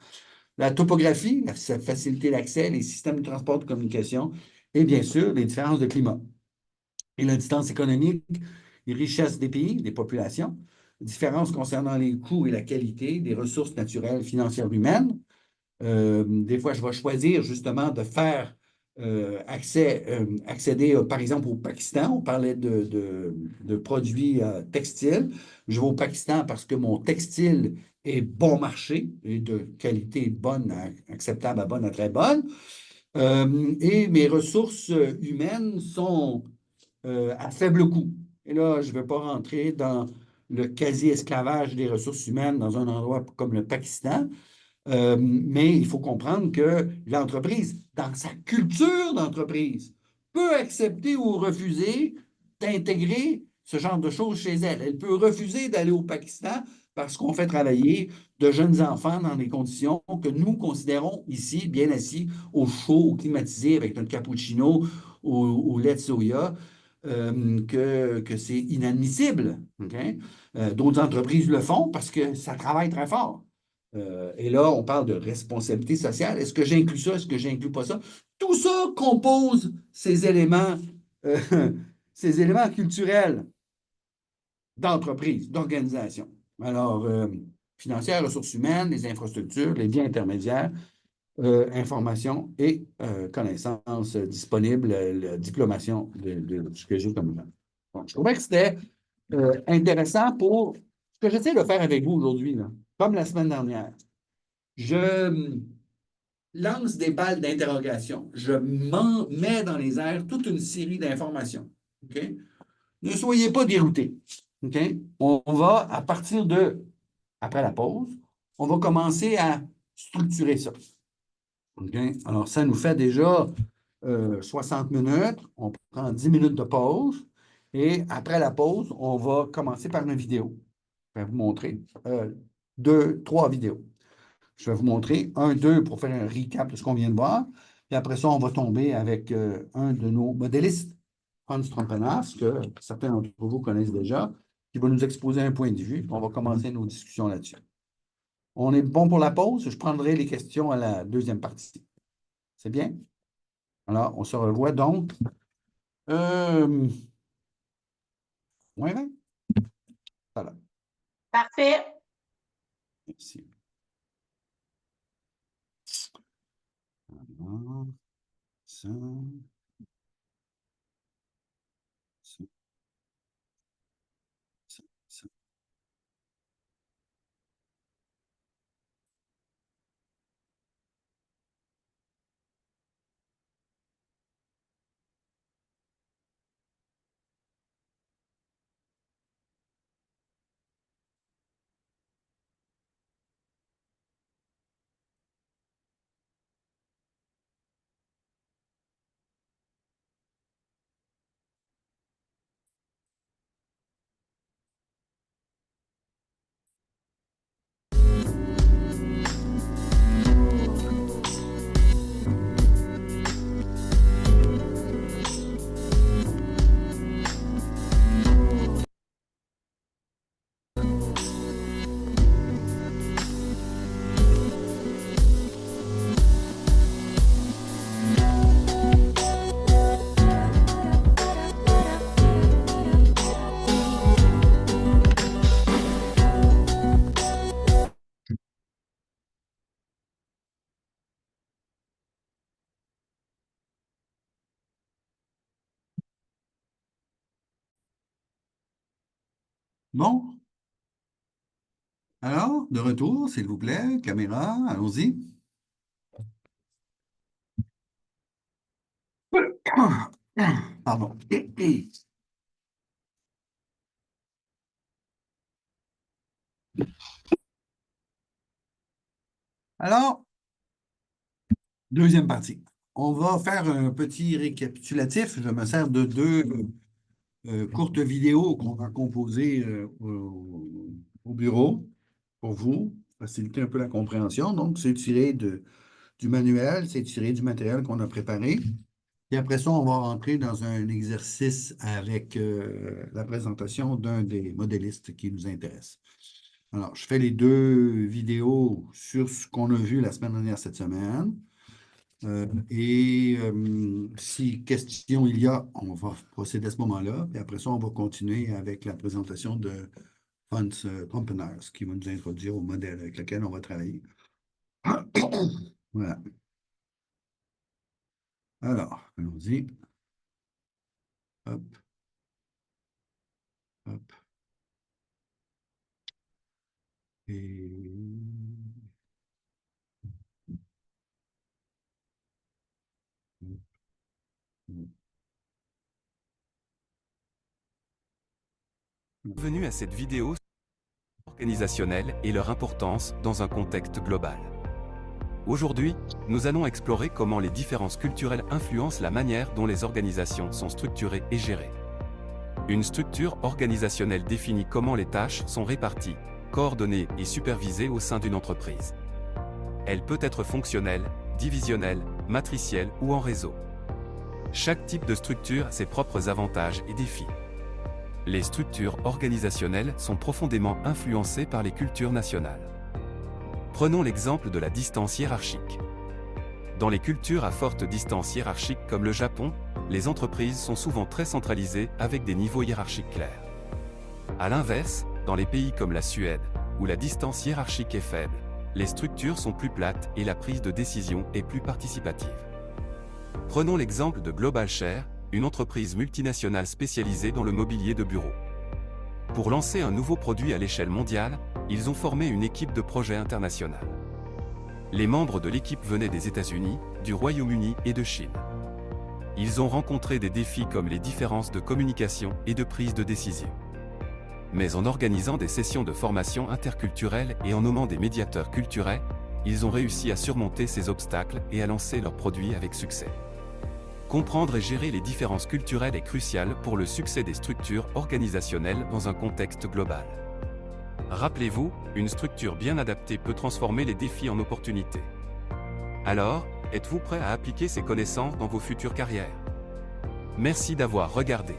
la topographie, la facilité d'accès, les systèmes de transport de communication et bien sûr les différences de climat et la distance économique, les richesses des pays, des populations, différences concernant les coûts et la qualité des ressources naturelles, financières, humaines. Des fois, je vais choisir justement de faire accéder, par exemple, au Pakistan. On parlait de produits textiles. Je vais au Pakistan parce que mon textile est bon marché et de qualité bonne, acceptable à bonne à très bonne. Et mes ressources humaines sont à faible coût. Et là, je ne veux pas rentrer dans le quasi-esclavage des ressources humaines dans un endroit comme le Pakistan, mais il faut comprendre que l'entreprise, dans sa culture d'entreprise, peut accepter ou refuser d'intégrer ce genre de choses chez elle. Elle peut refuser d'aller au Pakistan parce qu'on fait travailler de jeunes enfants dans des conditions que nous considérons ici, bien assis, au chaud, au climatisé, avec notre cappuccino au lait de soya, que c'est inadmissible. OK? D'autres entreprises le font parce que ça travaille très fort. Et là, on parle de responsabilité sociale. Est-ce que j'inclus ça? Est-ce que j'inclus pas ça? Tout ça compose euh, ces éléments culturels d'entreprise, d'organisation. Alors, financières, ressources humaines, les infrastructures, les biens intermédiaires, information et connaissances disponibles, la diplomation de ce que j'ai comme genre. Bon, je trouvais que c'était intéressant pour ce que j'essaie de faire avec vous aujourd'hui, là, comme la semaine dernière. Je lance des balles d'interrogation. Je mets dans les airs toute une série d'informations. OK? Ne soyez pas déroutés. OK? On va, à partir de, après la pause, on va commencer à structurer ça. OK? Alors, ça nous fait déjà 60 minutes. On prend 10 minutes de pause. Et après la pause, on va commencer par une vidéo. Je vais vous montrer deux, trois vidéos. Je vais vous montrer un, deux pour faire un recap de ce qu'on vient de voir. Puis après ça, on va tomber avec un de nos modélistes, Hans Trompenas, que certains d'entre vous connaissent déjà, qui va nous exposer un point de vue. On va commencer nos discussions là-dessus. On est bon pour la pause. Je prendrai les questions à la deuxième partie. C'est bien? Alors, on se revoit donc. Moins 20? Voilà. Parfait. Merci. Alors, ça, ça, ça. Bon, alors, de retour, s'il vous plaît, caméra, allons-y. Pardon. Alors, deuxième partie. On va faire un petit récapitulatif. Je me sers de deux courtes vidéos qu'on a composées au bureau pour vous, faciliter un peu la compréhension. Donc, c'est tiré du manuel, c'est tiré du matériel qu'on a préparé. Et après ça, on va rentrer dans un exercice avec la présentation d'un des modélistes qui nous intéresse. Alors, je fais les deux vidéos sur ce qu'on a vu la semaine dernière cette semaine. Si question il y a, on va procéder à ce moment-là. Et après ça, on va continuer avec la présentation de Hans Pompeners, qui va nous introduire au modèle avec lequel on va travailler. Voilà. Alors, allons-y. Hop, hop. Et... Bienvenue à cette vidéo organisationnelle et leur importance dans un contexte global. Aujourd'hui, nous allons explorer comment les différences culturelles influencent la manière dont les organisations sont structurées et gérées. Une structure organisationnelle définit comment les tâches sont réparties, coordonnées et supervisées au sein d'une entreprise. Elle peut être fonctionnelle, divisionnelle, matricielle ou en réseau. Chaque type de structure a ses propres avantages et défis. Les structures organisationnelles sont profondément influencées par les cultures nationales. Prenons l'exemple de la distance hiérarchique. Dans les cultures à forte distance hiérarchique comme le Japon, les entreprises sont souvent très centralisées avec des niveaux hiérarchiques clairs. À l'inverse, dans les pays comme la Suède, où la distance hiérarchique est faible, les structures sont plus plates et la prise de décision est plus participative. Prenons l'exemple de GlobalShare, une entreprise multinationale spécialisée dans le mobilier de bureau. Pour lancer un nouveau produit à l'échelle mondiale, ils ont formé une équipe de projet internationale. Les membres de l'équipe venaient des États-Unis, du Royaume-Uni et de Chine. Ils ont rencontré des défis comme les différences de communication et de prise de décision. Mais en organisant des sessions de formation interculturelle et en nommant des médiateurs culturels, ils ont réussi à surmonter ces obstacles et à lancer leurs produits avec succès. Comprendre et gérer les différences culturelles est crucial pour le succès des structures organisationnelles dans un contexte global. Rappelez-vous, une structure bien adaptée peut transformer les défis en opportunités. Alors, êtes-vous prêt à appliquer ces connaissances dans vos futures carrières? Merci d'avoir regardé.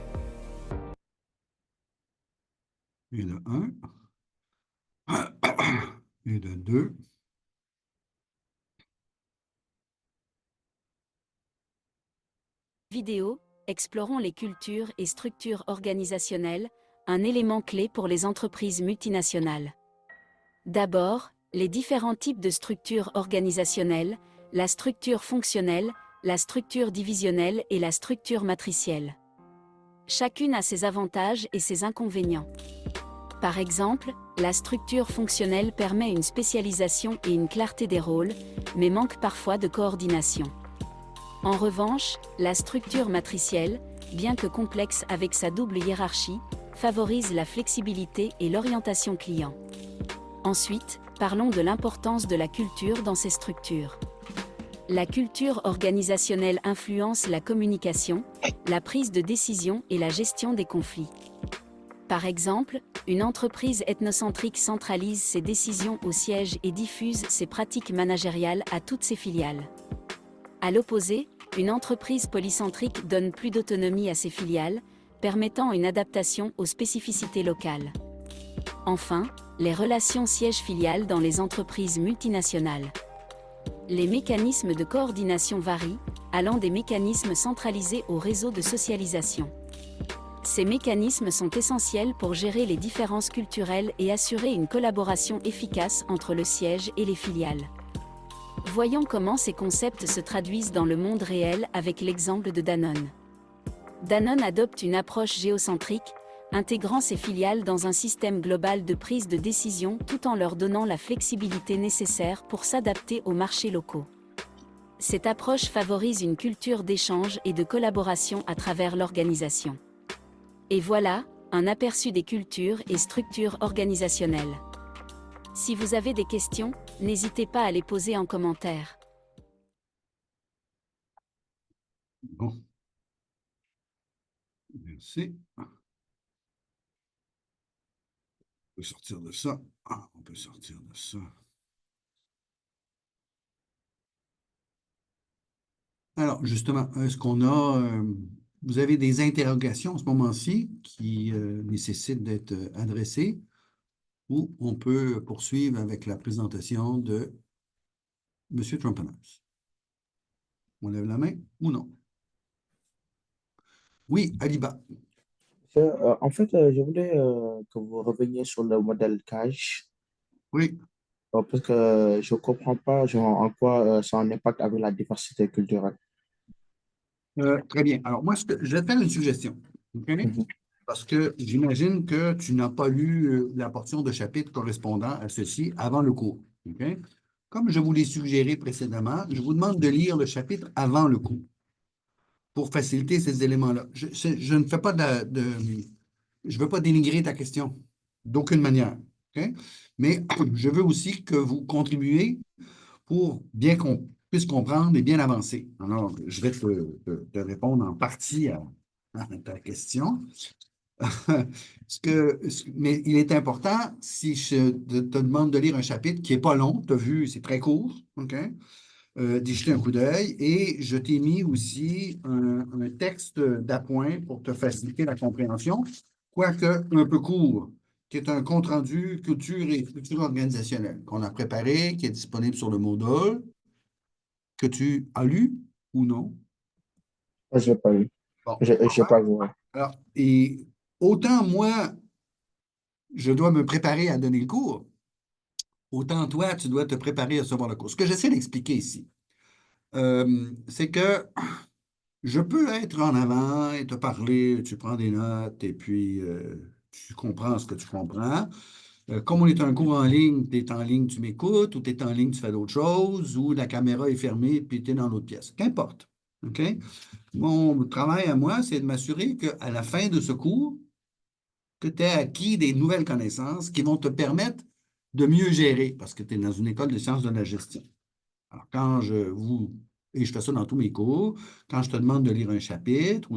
Et de 1. Et de 2. Vidéo, explorons les cultures et structures organisationnelles, un élément clé pour les entreprises multinationales. D'abord, les différents types de structures organisationnelles, la structure fonctionnelle, la structure divisionnelle et la structure matricielle. Chacune a ses avantages et ses inconvénients. Par exemple, la structure fonctionnelle permet une spécialisation et une clarté des rôles, mais manque parfois de coordination. En revanche, la structure matricielle, bien que complexe avec sa double hiérarchie, favorise la flexibilité et l'orientation client. Ensuite, parlons de l'importance de la culture dans ces structures. La culture organisationnelle influence la communication, la prise de décision et la gestion des conflits. Par exemple, une entreprise ethnocentrique centralise ses décisions au siège et diffuse ses pratiques managériales à toutes ses filiales. À l'opposé, une entreprise polycentrique donne plus d'autonomie à ses filiales, permettant une adaptation aux spécificités locales. Enfin, les relations siège-filiale dans les entreprises multinationales. Les mécanismes de coordination varient, allant des mécanismes centralisés aux réseaux de socialisation. Ces mécanismes sont essentiels pour gérer les différences culturelles et assurer une collaboration efficace entre le siège et les filiales. Voyons comment ces concepts se traduisent dans le monde réel avec l'exemple de Danone. Danone adopte une approche géocentrique, intégrant ces filiales dans un système global de prise de décision tout en leur donnant la flexibilité nécessaire pour s'adapter aux marchés locaux. Cette approche favorise une culture d'échange et de collaboration à travers l'organisation. Et voilà, un aperçu des cultures et structures organisationnelles. Si vous avez des questions, n'hésitez pas à les poser en commentaire. Bon. Merci. On peut sortir de ça. On peut sortir de ça. Alors, justement, est-ce qu'on a... vous avez des interrogations en ce moment-ci qui nécessitent d'être adressées ou on peut poursuivre avec la présentation de M. Trompenas? On lève la main ou non? Oui, Aliba. En fait, je voulais que vous reveniez sur le modèle cash, Oui. parce que je ne comprends pas genre, en quoi ça a un impact avec la diversité culturelle. Très bien. Alors, moi, je vais te faire une suggestion. OK? Mhm. Parce que j'imagine que tu n'as pas lu la portion de chapitre correspondant à ceci avant le cours. OK? Comme je vous l'ai suggéré précédemment, je vous demande de lire le chapitre avant le cours pour faciliter ces éléments-là. Je ne fais pas je ne veux pas dénigrer ta question d'aucune manière. OK? Mais je veux aussi que vous contribuiez pour bien qu'on puisse comprendre et bien avancer. Alors, je vais te répondre en partie à ta question. Mais il est important, si je te demande de lire un chapitre qui n'est pas long, tu as vu, c'est très court, OK? D'y jeter un coup d'œil. Et je t'ai mis aussi un texte d'appoint pour te faciliter la compréhension, quoique un peu court, qui est un compte-rendu culture et culture organisationnelle qu'on a préparé, qui est disponible sur le Moodle, que tu as lu ou non? Je n'ai pas eu. Bon. Je n'ai pas vu. Ouais. Alors, et autant moi, je dois me préparer à donner le cours, autant toi, tu dois te préparer à recevoir le cours. Ce que j'essaie d'expliquer ici, c'est que je peux être en avant et te parler, tu prends des notes et puis tu comprends ce que tu comprends. Comme on est un cours en ligne, tu es en ligne, tu m'écoutes, ou tu es en ligne, tu fais d'autres choses, ou la caméra est fermée puis tu es dans l'autre pièce. Qu'importe. OK? Mon travail à moi, c'est de m'assurer qu'à la fin de ce cours, que tu as acquis des nouvelles connaissances qui vont te permettre de mieux gérer, parce que tu es dans une école de sciences de la gestion. Alors, et je fais ça dans tous mes cours, quand je te demande de lire un chapitre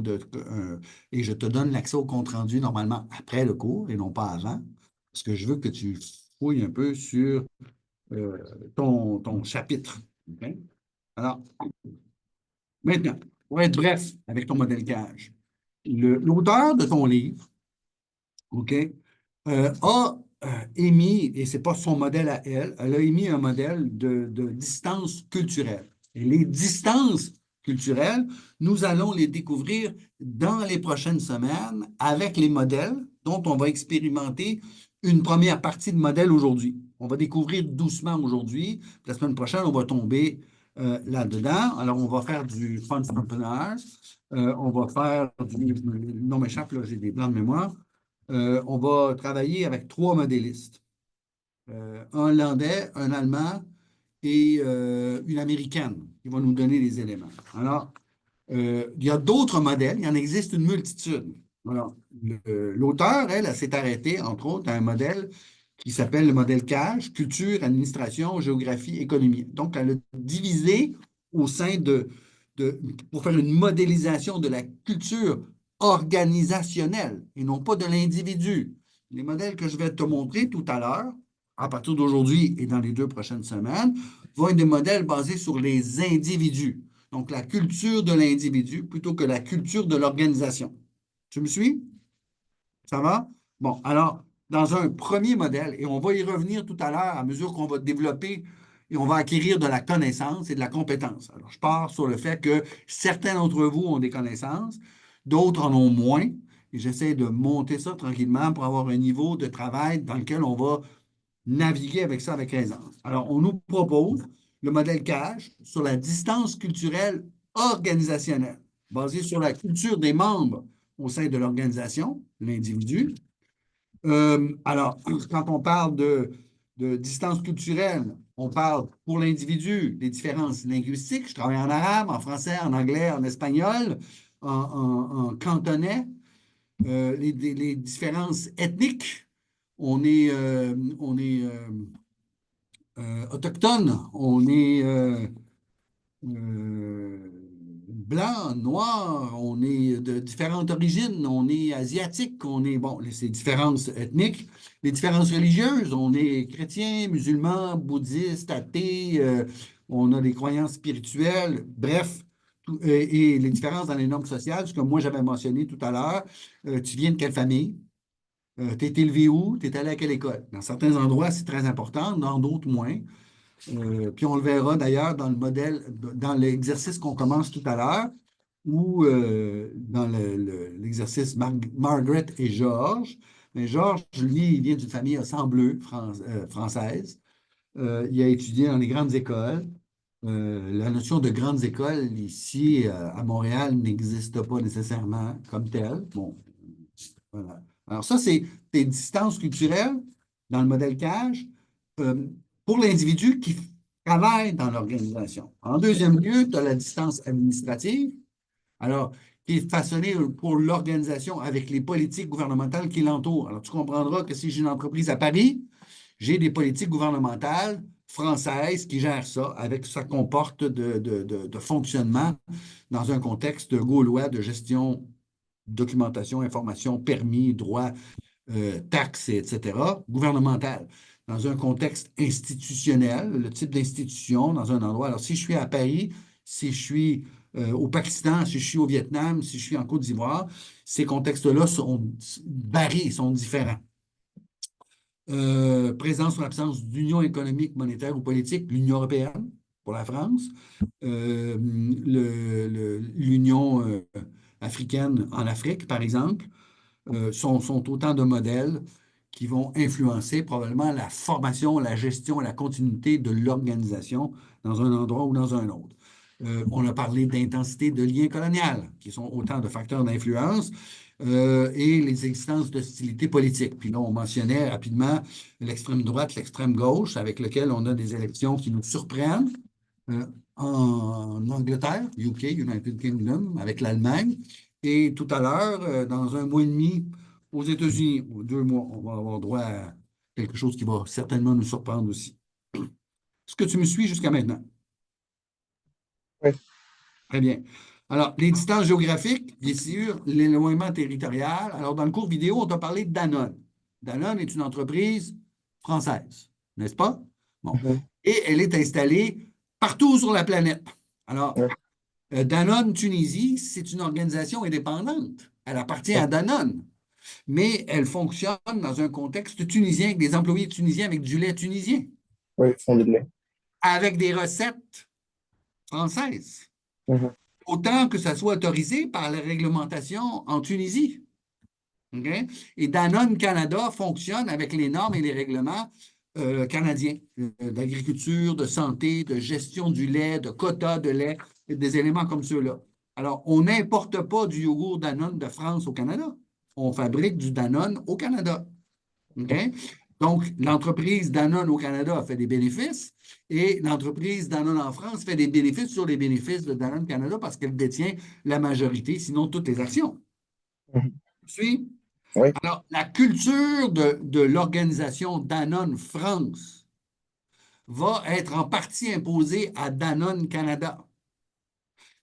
et je te donne l'accès au compte-rendu normalement après le cours et non pas avant, parce que je veux que tu fouilles un peu sur ton chapitre. OK? Alors, maintenant, pour être bref avec ton modèle CAGE, l'auteur de ton livre, OK, a émis, et ce n'est pas son modèle à elle, elle a émis un modèle de distance culturelle. Et les distances culturelles, nous allons les découvrir dans les prochaines semaines avec les modèles dont on va expérimenter une première partie de modèle aujourd'hui. On va découvrir doucement aujourd'hui. La semaine prochaine, on va tomber là-dedans. Alors, on va faire du Fun Entrepreneurs. On va faire du... Non, m'échappe, là, j'ai des blancs de mémoire. On va travailler avec 3 modélistes. Un Hollandais, un Allemand et une Américaine qui vont nous donner les éléments. Alors, il y a d'autres modèles, il y en existe une multitude. Alors, l'auteur, elle s'est arrêtée, entre autres, à un modèle qui s'appelle le modèle CAGE, culture, administration, géographie, économie. Donc, elle a divisé au sein pour faire une modélisation de la culture organisationnelle et non pas de l'individu. Les modèles que je vais te montrer tout à l'heure, à partir d'aujourd'hui et dans les 2 prochaines semaines, vont être des modèles basés sur les individus. Donc, la culture de l'individu plutôt que la culture de l'organisation. Tu me suis? Ça va? Bon, alors, dans un premier modèle, et on va y revenir tout à l'heure à mesure qu'on va développer et on va acquérir de la connaissance et de la compétence. Alors, je pars sur le fait que certains d'entre vous ont des connaissances, d'autres en ont moins, et j'essaie de monter ça tranquillement pour avoir un niveau de travail dans lequel on va naviguer avec ça avec aisance. Alors, on nous propose le modèle CAGE sur la distance culturelle organisationnelle, basé sur la culture des membres au sein de l'organisation, l'individu. Alors, quand on parle de distance culturelle, on parle pour l'individu des différences linguistiques. Je travaille en arabe, en français, en anglais, en espagnol, en cantonais. Les différences ethniques, on est autochtone, on est euh, blanc, noir, on est de différentes origines, on est asiatique, on est, bon, ces différences ethniques, les différences religieuses, on est chrétien, musulman, bouddhiste, athée, on a des croyances spirituelles, bref, et les différences dans les normes sociales, ce que moi j'avais mentionné tout à l'heure, tu viens de quelle famille? Tu es élevé où? Tu es allé à quelle école? Dans certains endroits, c'est très important, dans d'autres, moins. Puis on le verra d'ailleurs dans le modèle, dans l'exercice qu'on commence tout à l'heure, ou dans l'exercice Margaret et Georges. Mais Georges, lui, il vient d'une famille à sang bleu française. Il a étudié dans les grandes écoles. La notion de grandes écoles ici à Montréal n'existe pas nécessairement comme telle. Bon, voilà. Alors ça, c'est des distances culturelles dans le modèle CAGE. Pour l'individu qui travaille dans l'organisation. En deuxième lieu, tu as la distance administrative, alors, qui est façonnée pour l'organisation avec les politiques gouvernementales qui l'entourent. Alors, tu comprendras que si j'ai une entreprise à Paris, j'ai des politiques gouvernementales françaises qui gèrent ça avec ce que ça comporte de fonctionnement dans un contexte gaulois de gestion, documentation, information, permis, droits, taxes, etc., gouvernementales dans un contexte institutionnel, le type d'institution dans un endroit. Alors, si je suis à Paris, si je suis au Pakistan, si je suis au Vietnam, si je suis en Côte d'Ivoire, ces contextes-là varient, sont différents. Présence ou absence d'union économique, monétaire ou politique, l'Union européenne pour la France, l'Union africaine en Afrique, par exemple, sont autant de modèles qui vont influencer probablement la formation, la gestion, la continuité de l'organisation dans un endroit ou dans un autre. On a parlé d'intensité de liens coloniales, qui sont autant de facteurs d'influence, et les existences d'hostilité politique. Puis là, on mentionnait rapidement l'extrême droite, l'extrême gauche, avec lequel on a des élections qui nous surprennent. En Angleterre, UK, United Kingdom, avec l'Allemagne, et tout à l'heure, dans un mois et demi, aux États-Unis, ou 2 mois, on va avoir droit à quelque chose qui va certainement nous surprendre aussi. Est-ce que tu me suis jusqu'à maintenant? Oui. Très bien. Alors, les distances géographiques, bien sûr, l'éloignement territorial. Alors, dans le cours vidéo, on t'a parlé de Danone. Danone est une entreprise française, n'est-ce pas? Bon. Et elle est installée partout sur la planète. Alors, Danone Tunisie, c'est une organisation indépendante. Elle appartient à Danone, mais elle fonctionne dans un contexte tunisien, avec des employés tunisiens, avec du lait tunisien. Oui, fond de lait. Avec des recettes françaises. Autant que ça soit autorisé par la réglementation en Tunisie. Okay? Et Danone Canada fonctionne avec les normes et les règlements canadiens d'agriculture, de santé, de gestion du lait, de quotas de lait, des éléments comme ceux-là. Alors, on n'importe pas du yogourt Danone de France au Canada. On fabrique du Danone au Canada. Okay? Donc, l'entreprise Danone au Canada a fait des bénéfices et l'entreprise Danone en France fait des bénéfices sur les bénéfices de Danone Canada parce qu'elle détient la majorité, sinon toutes les actions. Suis? Oui. Alors, la culture de l'organisation Danone France va être en partie imposée à Danone Canada.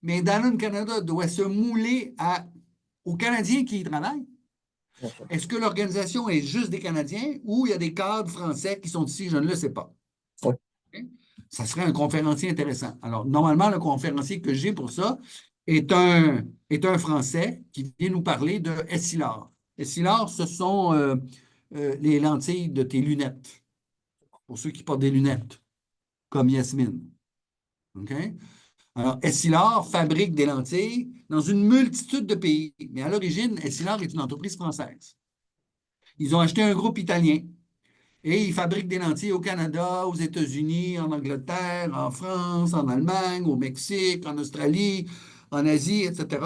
Mais Danone Canada doit se mouler aux Canadiens qui y travaillent. Est-ce que l'organisation est juste des Canadiens ou il y a des cadres français qui sont ici? Je ne le sais pas. Oui. Ça serait un conférencier intéressant. Alors, normalement, le conférencier que j'ai pour ça est un Français qui vient nous parler de Essilor. Essilor, ce sont les lentilles de tes lunettes, pour ceux qui portent des lunettes, comme Yasmine. OK? Alors, Essilor fabrique des lentilles dans une multitude de pays, mais à l'origine, Essilor est une entreprise française. Ils ont acheté un groupe italien et ils fabriquent des lentilles au Canada, aux États-Unis, en Angleterre, en France, en Allemagne, au Mexique, en Australie, en Asie, etc.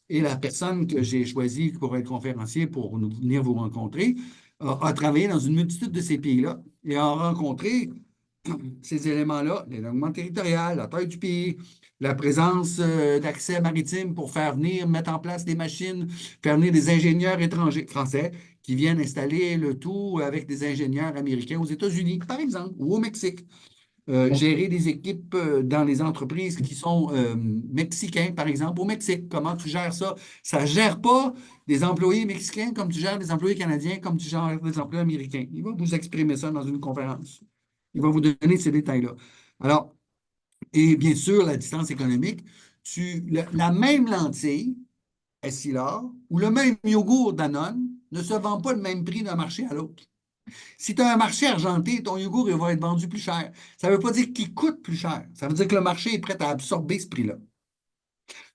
Et la personne que j'ai choisie pour être conférencier pour venir vous rencontrer a travaillé dans une multitude de ces pays-là et a rencontré ces éléments-là, l'éloignement territorial, la taille du pays, la présence d'accès maritime pour faire venir, mettre en place des machines, faire venir des ingénieurs étrangers, français, qui viennent installer le tout avec des ingénieurs américains aux États-Unis, par exemple, ou au Mexique. Gérer des équipes dans les entreprises qui sont mexicains, par exemple, au Mexique. Comment tu gères ça? Ça ne gère pas des employés mexicains comme tu gères des employés canadiens, comme tu gères des employés américains. Il va vous exprimer ça dans une conférence. Il va vous donner ces détails-là. Alors, et bien sûr, la distance économique, la même lentille, Essilor, ou le même yogourt Danone ne se vend pas le même prix d'un marché à l'autre. Si tu as un marché argenté, ton yogourt il va être vendu plus cher. Ça ne veut pas dire qu'il coûte plus cher. Ça veut dire que le marché est prêt à absorber ce prix-là.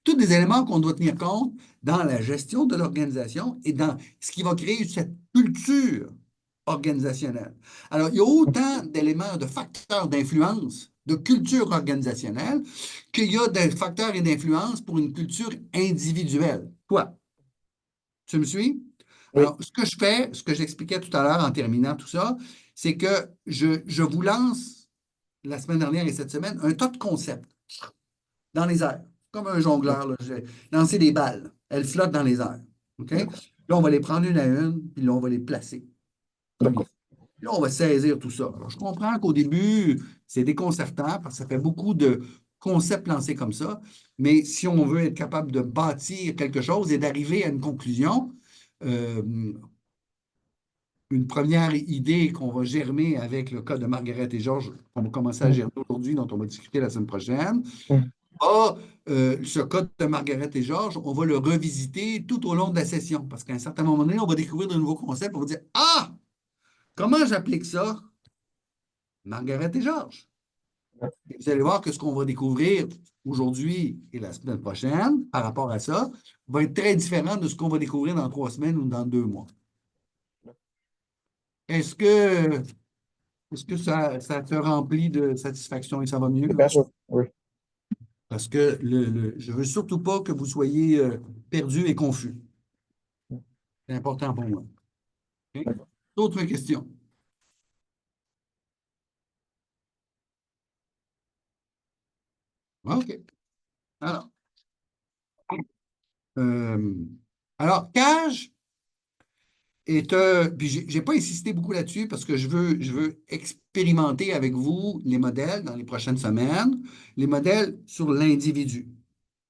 Tous des éléments qu'on doit tenir compte dans la gestion de l'organisation et dans ce qui va créer cette culture organisationnelle. Alors, il y a autant d'éléments, de facteurs d'influence, de culture organisationnelle, qu'il y a des facteurs et d'influence pour une culture individuelle. Toi, tu me suis? Oui. Alors, ce que je fais, ce que j'expliquais tout à l'heure en terminant tout ça, c'est que je vous lance la semaine dernière et cette semaine un tas de concepts dans les airs, comme un jongleur. Là, j'ai lancé des balles. Elles flottent dans les airs. OK? Là, on va les prendre une à une, puis là, on va les placer. Comme D'accord. là, on va saisir tout ça. Alors, je comprends qu'au début, c'est déconcertant parce que ça fait beaucoup de concepts lancés comme ça. Mais si on veut être capable de bâtir quelque chose et d'arriver à une conclusion, euh, une première idée qu'on va germer avec le cas de Margaret et Georges, qu'on va commencer à germer aujourd'hui, dont on va discuter la semaine prochaine. Mhm. Ce cas de Margaret et Georges, on va le revisiter tout au long de la session parce qu'à un certain moment donné, on va découvrir de nouveaux concepts. On va dire, ah, comment j'applique ça? Margaret et Georges. Et vous allez voir que ce qu'on va découvrir aujourd'hui et la semaine prochaine par rapport à ça va être très différent de ce qu'on va découvrir dans 3 semaines ou dans 2 mois. Est-ce que Est-ce que ça te remplit de satisfaction et ça va mieux? Bien sûr, oui. Parce que je ne veux surtout pas que vous soyez perdus et confus. C'est important pour moi. OK? D'autres questions? OK. Alors, euh, Cage puis j'ai pas insisté beaucoup là-dessus parce que je veux expérimenter avec vous les modèles dans les prochaines semaines, les modèles sur l'individu,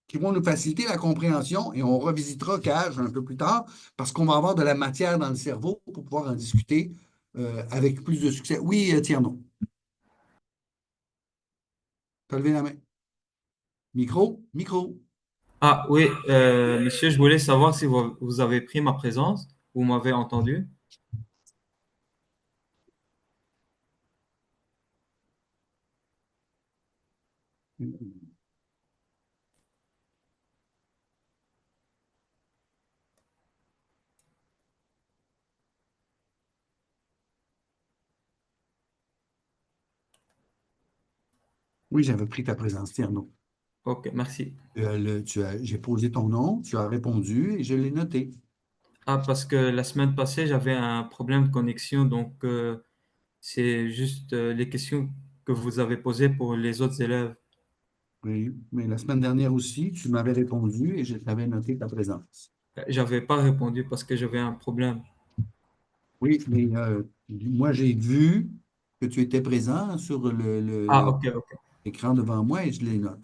qui vont nous faciliter la compréhension et on revisitera Cage un peu plus tard parce qu'on va avoir de la matière dans le cerveau pour pouvoir en discuter avec plus de succès. Oui, Tierno, tu as levé la main. Micro, micro. Ah oui, monsieur, je voulais savoir si vous avez pris ma présence, vous m'avez entendu. Oui, j'avais pris ta présence, Tierno. Ok, merci. J'ai posé ton nom, tu as répondu et je l'ai noté. Ah, parce que la semaine passée, j'avais un problème de connexion, donc c'est juste les questions que vous avez posées pour les autres élèves. Oui, mais la semaine dernière aussi, tu m'avais répondu et je t'avais noté ta présence. J'avais pas répondu parce que j'avais un problème. Oui, mais moi, j'ai vu que tu étais présent sur Ah, ok, ok, l'écran devant moi et je les note.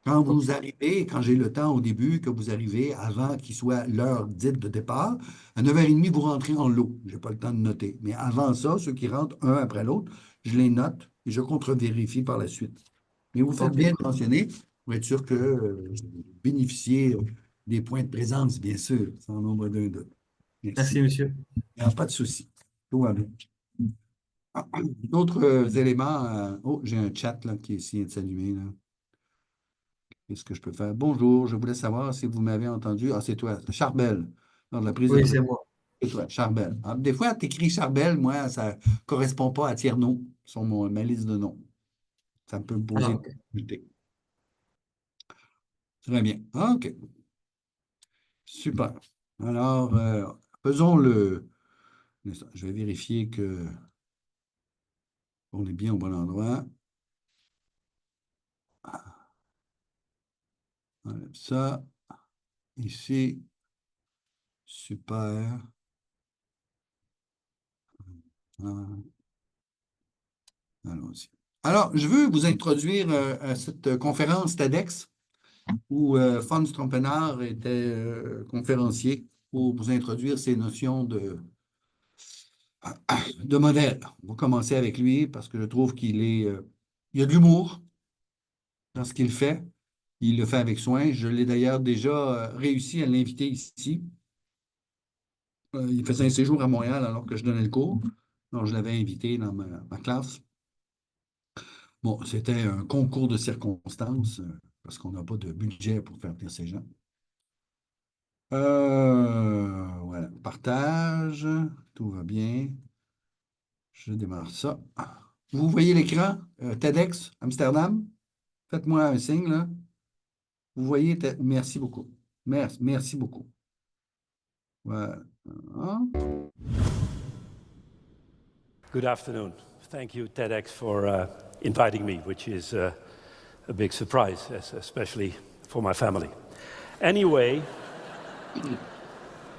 Quand ok, vous arrivez, quand j'ai le temps au début, que vous arrivez avant qu'il soit l'heure dite de départ, à 9h30, vous rentrez en lot. Je n'ai pas le temps de noter. Mais avant ça, ceux qui rentrent un après l'autre, je les note et je contre-vérifie par la suite. Mais vous faites ok. bien de mentionner pour être sûr que vous bénéficiez des points de présence, bien sûr, sans nombre d'un doute. Merci. Merci, monsieur. Il n'y a pas de souci. Tout va bien. D'autres éléments. Oh, j'ai un chat là, qui essaie de s'allumer. Là. Qu'est-ce que je peux faire? Bonjour, je voulais savoir si vous m'avez entendu. Ah, c'est toi, Charbel. Lors de la prise de Oui, présence. c'est moi. C'est toi, Charbel. Ah, des fois, tu écris Charbel, moi, ça ne correspond pas à Tierno sur ma liste de noms. Ça peut me Ah, poser des ok. difficultés. Très bien. OK. Super. Alors, faisons le... Je vais vérifier que on est bien au bon endroit. Enlève ça. Ici. Super. Allons-y. Alors, je veux vous introduire à cette conférence TEDx où Franz Trompenaar était conférencier pour vous introduire ces notions de modèle. On va commencer avec lui parce que je trouve il a de l'humour dans ce qu'il fait. Il le fait avec soin. Je l'ai d'ailleurs déjà réussi à l'inviter ici. Il faisait un séjour à Montréal alors que je donnais le cours. Donc, je l'avais invité dans ma classe. Bon, c'était un concours de circonstances parce qu'on n'a pas de budget pour faire venir ces gens. Voilà, partage, tout va bien. Je démarre ça. Vous voyez l'écran TEDx Amsterdam? Faites-moi un signe, là. Vous voyez, merci beaucoup. Merci beaucoup. Voilà. Good afternoon. Thank you, TEDx, for inviting me, which is a big surprise, especially for my family. Anyway,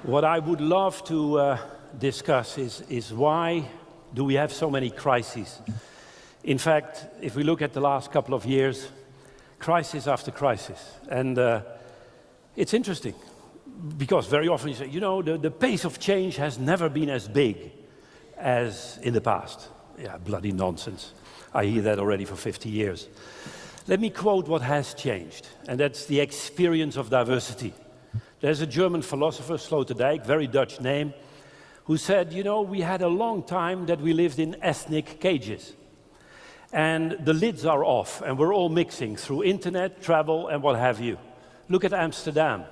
what I would love to discuss is why do we have so many crises? In fact, if we look at the last couple of years, crisis after crisis. And it's interesting, because very often you say, you know, the pace of change has never been as big as in the past. Yeah, bloody nonsense. I hear that already for 50 years. Let me quote what has changed, and that's the experience of diversity. There's a German philosopher, Sloterdijk, very Dutch name, who said, you know, we had a long time that we lived in ethnic cages. And the lids are off, and we're all mixing through internet, travel, and what have you. Look at Amsterdam,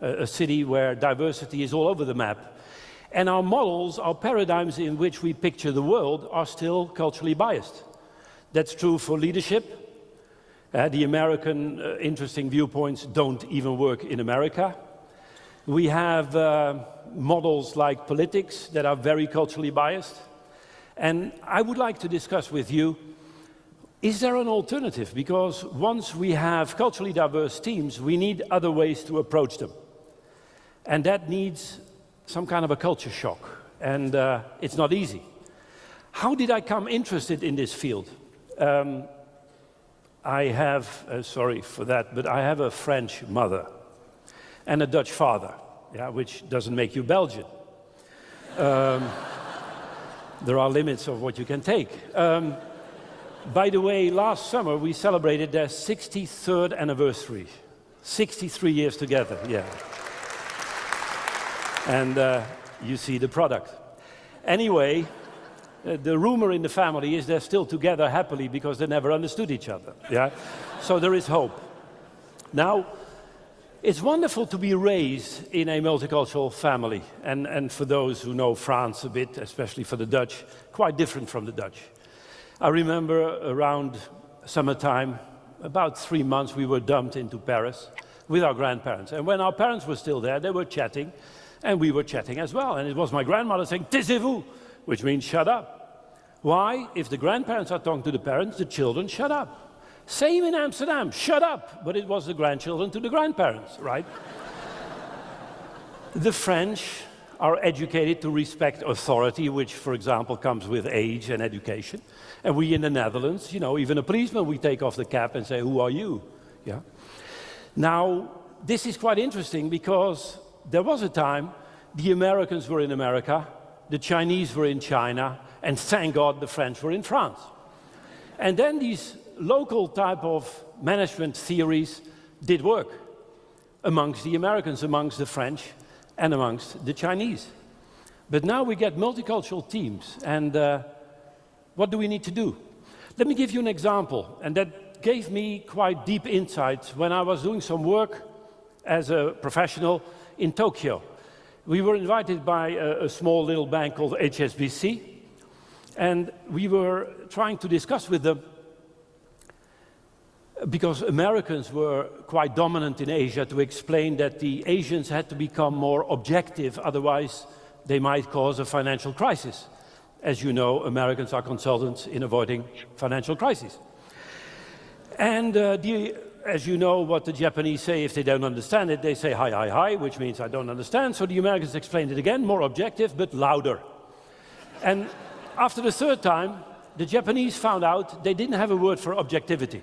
a city where diversity is all over the map. And our models, our paradigms in which we picture the world are still culturally biased. That's true for leadership. The American interesting viewpoints don't even work in America. We have models like politics that are very culturally biased. And I would like to discuss with you, is there an alternative? Because once we have culturally diverse teams, we need other ways to approach them. And that needs some kind of a culture shock, and it's not easy. How did I come interested in this field? I have, sorry for that, but I have a French mother and a Dutch father, yeah, which doesn't make you Belgian. There are limits of what you can take. By the way, last summer we celebrated their 63rd anniversary. 63 years together, yeah. And you see the product. Anyway, the rumor in the family is they're still together happily because they never understood each other. Yeah? So there is hope. Now, it's wonderful to be raised in a multicultural family. And for those who know France a bit, especially for the Dutch, quite different from the Dutch. I remember around summertime, about 3 months, we were dumped into Paris with our grandparents. And when our parents were still there, they were chatting. And we were chatting as well. And it was my grandmother saying, taisez-vous, which means shut up. Why? If the grandparents are talking to the parents, the children shut up. Same in Amsterdam, shut up. But it was the grandchildren to the grandparents, right? The French are educated to respect authority, which, for example, comes with age and education. And we in the Netherlands, you know, even a policeman, we take off the cap and say, who are you? Yeah. Now, this is quite interesting because there was a time the Americans were in America, the Chinese were in China, and thank God the French were in France. And then these local type of management theories did work amongst the Americans, amongst the French, and amongst the Chinese. But now we get multicultural teams, and what do we need to do? Let me give you an example, and that gave me quite deep insights when I was doing some work as a professional in Tokyo. We were invited by a small little bank called HSBC, and we were trying to discuss with them because Americans were quite dominant in Asia to explain that the Asians had to become more objective, otherwise they might cause a financial crisis. As you know, Americans are consultants in avoiding financial crises. And as you know what the Japanese say if they don't understand it, they say hi, hi, hi, which means I don't understand. So the Americans explained it again, more objective, but louder. And after the third time, the Japanese found out they didn't have a word for objectivity.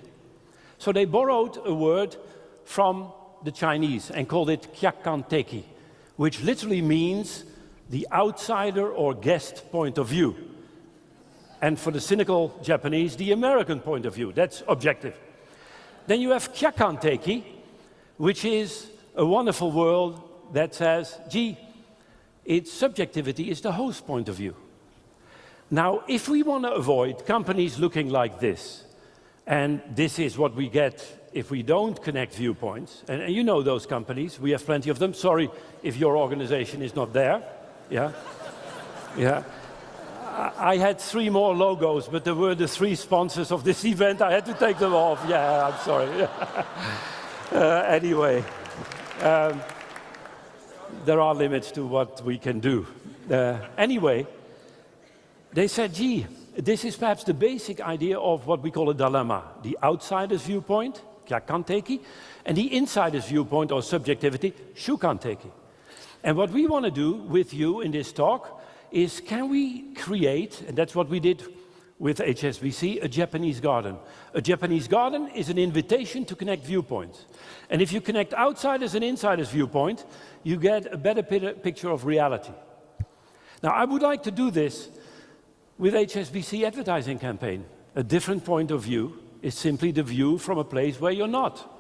So they borrowed a word from the Chinese and called it kyakanteki, which literally means the outsider or guest point of view. And for the cynical Japanese, the American point of view. That's objective. Then you have kyakanteki, which is a wonderful word that says, gee, its subjectivity is the host point of view. Now, if we want to avoid companies looking like this, and this is what we get if we don't connect viewpoints, and you know those companies, we have plenty of them. Sorry if your organization is not there. Yeah? Yeah. I had 3 more logos, but there were the 3 sponsors of this event. I had to take them off. Yeah, I'm sorry. Anyway, there are limits to what we can do. Anyway, they said, gee, this is perhaps the basic idea of what we call a dilemma. The outsider's viewpoint, kyakanteki, and the insider's viewpoint or subjectivity, shukanteki. And what we want to do with you in this talk is, can we create, and that's what we did with HSBC, a Japanese garden. A Japanese garden is an invitation to connect viewpoints. And if you connect outsiders and insiders' viewpoint, you get a better picture of reality. Now, I would like to do this with HSBC advertising campaign. A different point of view is simply the view from a place where you're not.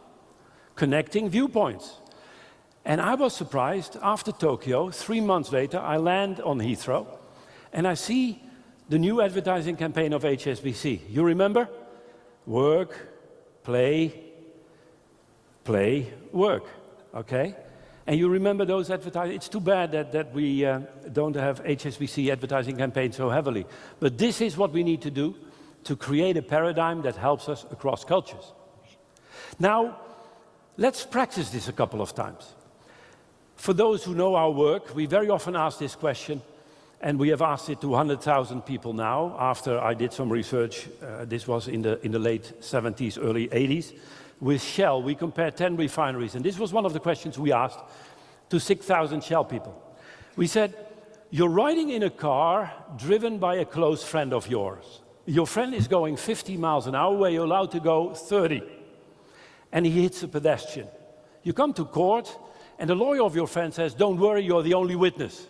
Connecting viewpoints. And I was surprised, after Tokyo, 3 months later, I land on Heathrow, and I see the new advertising campaign of HSBC. You remember? Work, play, play, work, okay? And you remember those advertising? It's too bad that we don't have HSBC advertising campaign so heavily. But this is what we need to do to create a paradigm that helps us across cultures. Now, let's practice this a couple of times. For those who know our work, we very often ask this question, and we have asked it to 100,000 people now. After I did some research, this was in the late 70s, early 80s, with Shell. We compared 10 refineries, and this was one of the questions we asked to 6,000 Shell people. We said, you're riding in a car driven by a close friend of yours. Your friend is going 50 miles an hour where you're allowed to go 30, and he hits a pedestrian. You come to court, and the lawyer of your friend says, don't worry, you're the only witness.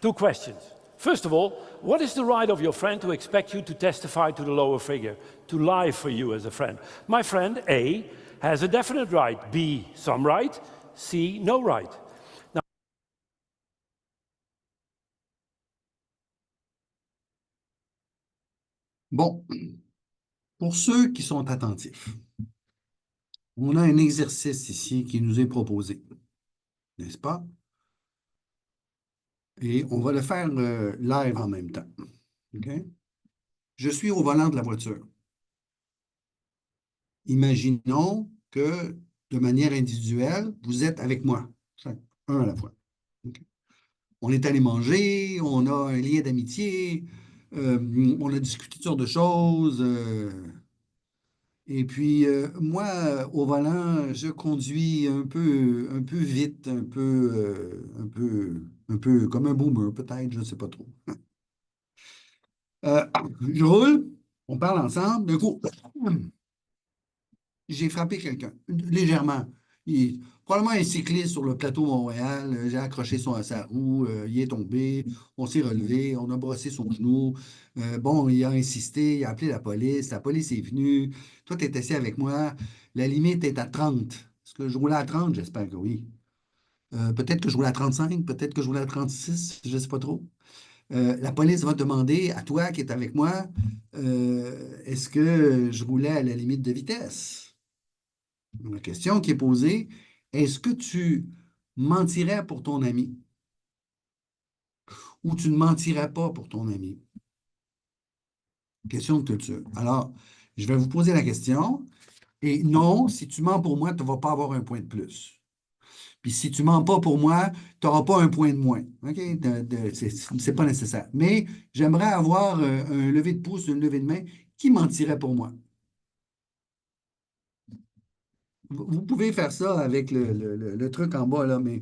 2 questions. First of all, what is the right of your friend to expect you to testify to the lower figure, to lie for you as a friend? My friend, A, has a definite right. B, some right. C, no right. Now, bon, pour ceux qui sont attentifs, on a un exercice ici qui nous est proposé, n'est-ce pas? Et on va le faire live en même temps. Okay? Je suis au volant de la voiture. Imaginons que, de manière individuelle, vous êtes avec moi, un à la fois. Okay? On est allé manger, on a un lien d'amitié, on a discuté de toutes sortes de choses. Et puis, moi, au volant, je conduis un peu vite, un peu comme un boomer, peut-être, je ne sais pas trop. Je roule, on parle ensemble, d'un coup, j'ai frappé quelqu'un, légèrement. Probablement un cycliste sur le plateau Montréal, j'ai accroché sa roue, il est tombé, on s'est relevé, on a brossé son genou. Bon, il a insisté, il a appelé la police est venue. Toi, tu es assis avec moi, la limite est à 30. Est-ce que je roulais à 30? J'espère que oui. Peut-être que je roulais à 35, peut-être que je roulais à 36, je ne sais pas trop. La police va demander à toi qui es avec moi, est-ce que je roulais à la limite de vitesse? La question qui est posée, est-ce que tu mentirais pour ton ami? Ou tu ne mentirais pas pour ton ami? Question de culture. Alors, je vais vous poser la question Et non, si tu mens pour moi, tu ne vas pas avoir un point de plus. Puis si tu ne mens pas pour moi, tu n'auras pas un point de moins. OK? C'est pas nécessaire. Mais j'aimerais avoir un lever de pouce, une levée de main qui mentirait pour moi. Vous pouvez faire ça avec le truc en bas, là, mais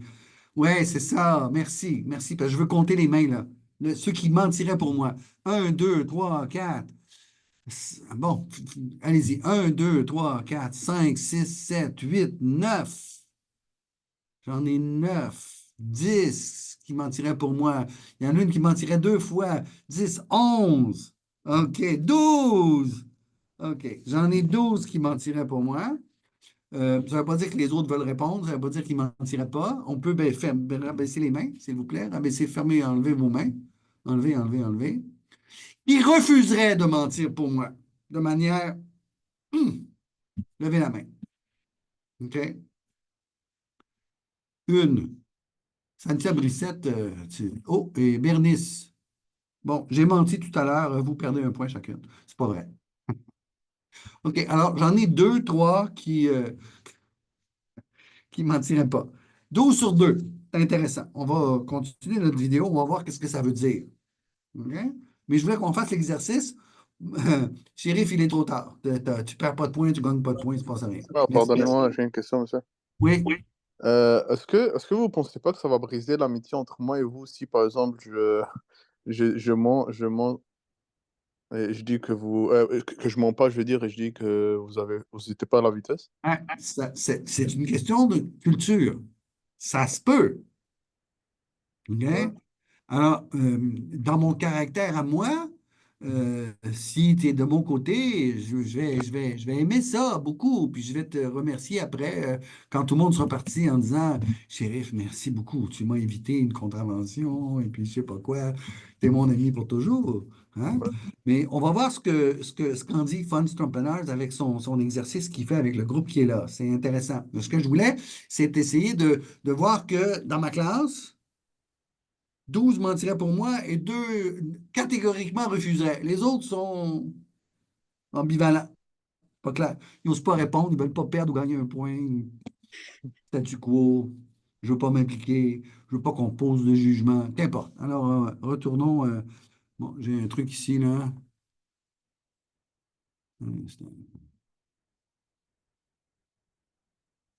ouais, c'est ça. Merci, merci. Parce que je veux compter les mains, là. Ceux qui mentiraient pour moi. 1, 2, 3, 4. Bon, allez-y. 1, 2, 3, 4, 5, 6, 7, 8, 9. J'en ai 9, 10 qui mentiraient pour moi. Il y en a une qui mentirait 2 fois. 10, 11. OK, 12. OK, j'en ai 12 qui mentiraient pour moi. Ça ne veut pas dire que les autres veulent répondre, ça ne veut pas dire qu'ils ne mentiraient pas. On peut rabaisser les mains, s'il vous plaît. Rabaisser, fermer, enlever vos mains. Enlever, enlever, enlever. Ils refuseraient de mentir pour moi de manière. Levez la main. OK? Une. Santia Brissette. Oh, et Bernice. Bon, j'ai menti tout à l'heure. Vous perdez un point chacune. C'est pas vrai. OK, alors j'en ai 2, 3 qui ne mentiraient pas. 12 sur 2. C'est intéressant. On va continuer notre vidéo. On va voir qu'est-ce que ça veut dire. OK? Mais je voulais qu'on fasse l'exercice. Shérif, il est trop tard. Tu ne perds pas de points, tu ne gagnes pas de points, il ne se passe rien. Ah, Merci. pardonnez-moi, j'ai une question, monsieur. Oui. Est-ce que vous ne pensez pas que ça va briser l'amitié entre moi et vous si, par exemple, je mens et je dis que que je mens pas, je veux dire, et je dis que vous n'étiez pas à la vitesse? Ah, c'est une question de culture. Ça se peut. OK? Ouais. Alors, dans mon caractère à moi, si tu es de mon côté, je vais aimer ça beaucoup. Puis je vais te remercier après, quand tout le monde sera parti en disant Shérif, merci beaucoup. Tu m'as évité une contravention et puis je sais pas quoi. Tu es mon ami pour toujours. Hein? Ouais. Mais on va voir ce qu'en dit Fun Strumpenners avec son exercice qu'il fait avec le groupe qui est là. C'est intéressant. Ce que je voulais, c'est essayer de voir que dans ma classe, 12 mentiraient pour moi et 2 catégoriquement refuseraient. Les autres sont ambivalents, pas clair. Ils n'osent pas répondre, ils ne veulent pas perdre ou gagner un point. Statu quo, je ne veux pas m'impliquer, je ne veux pas qu'on pose de jugement, qu'importe. Alors, retournons. Bon, j'ai un truc ici, là.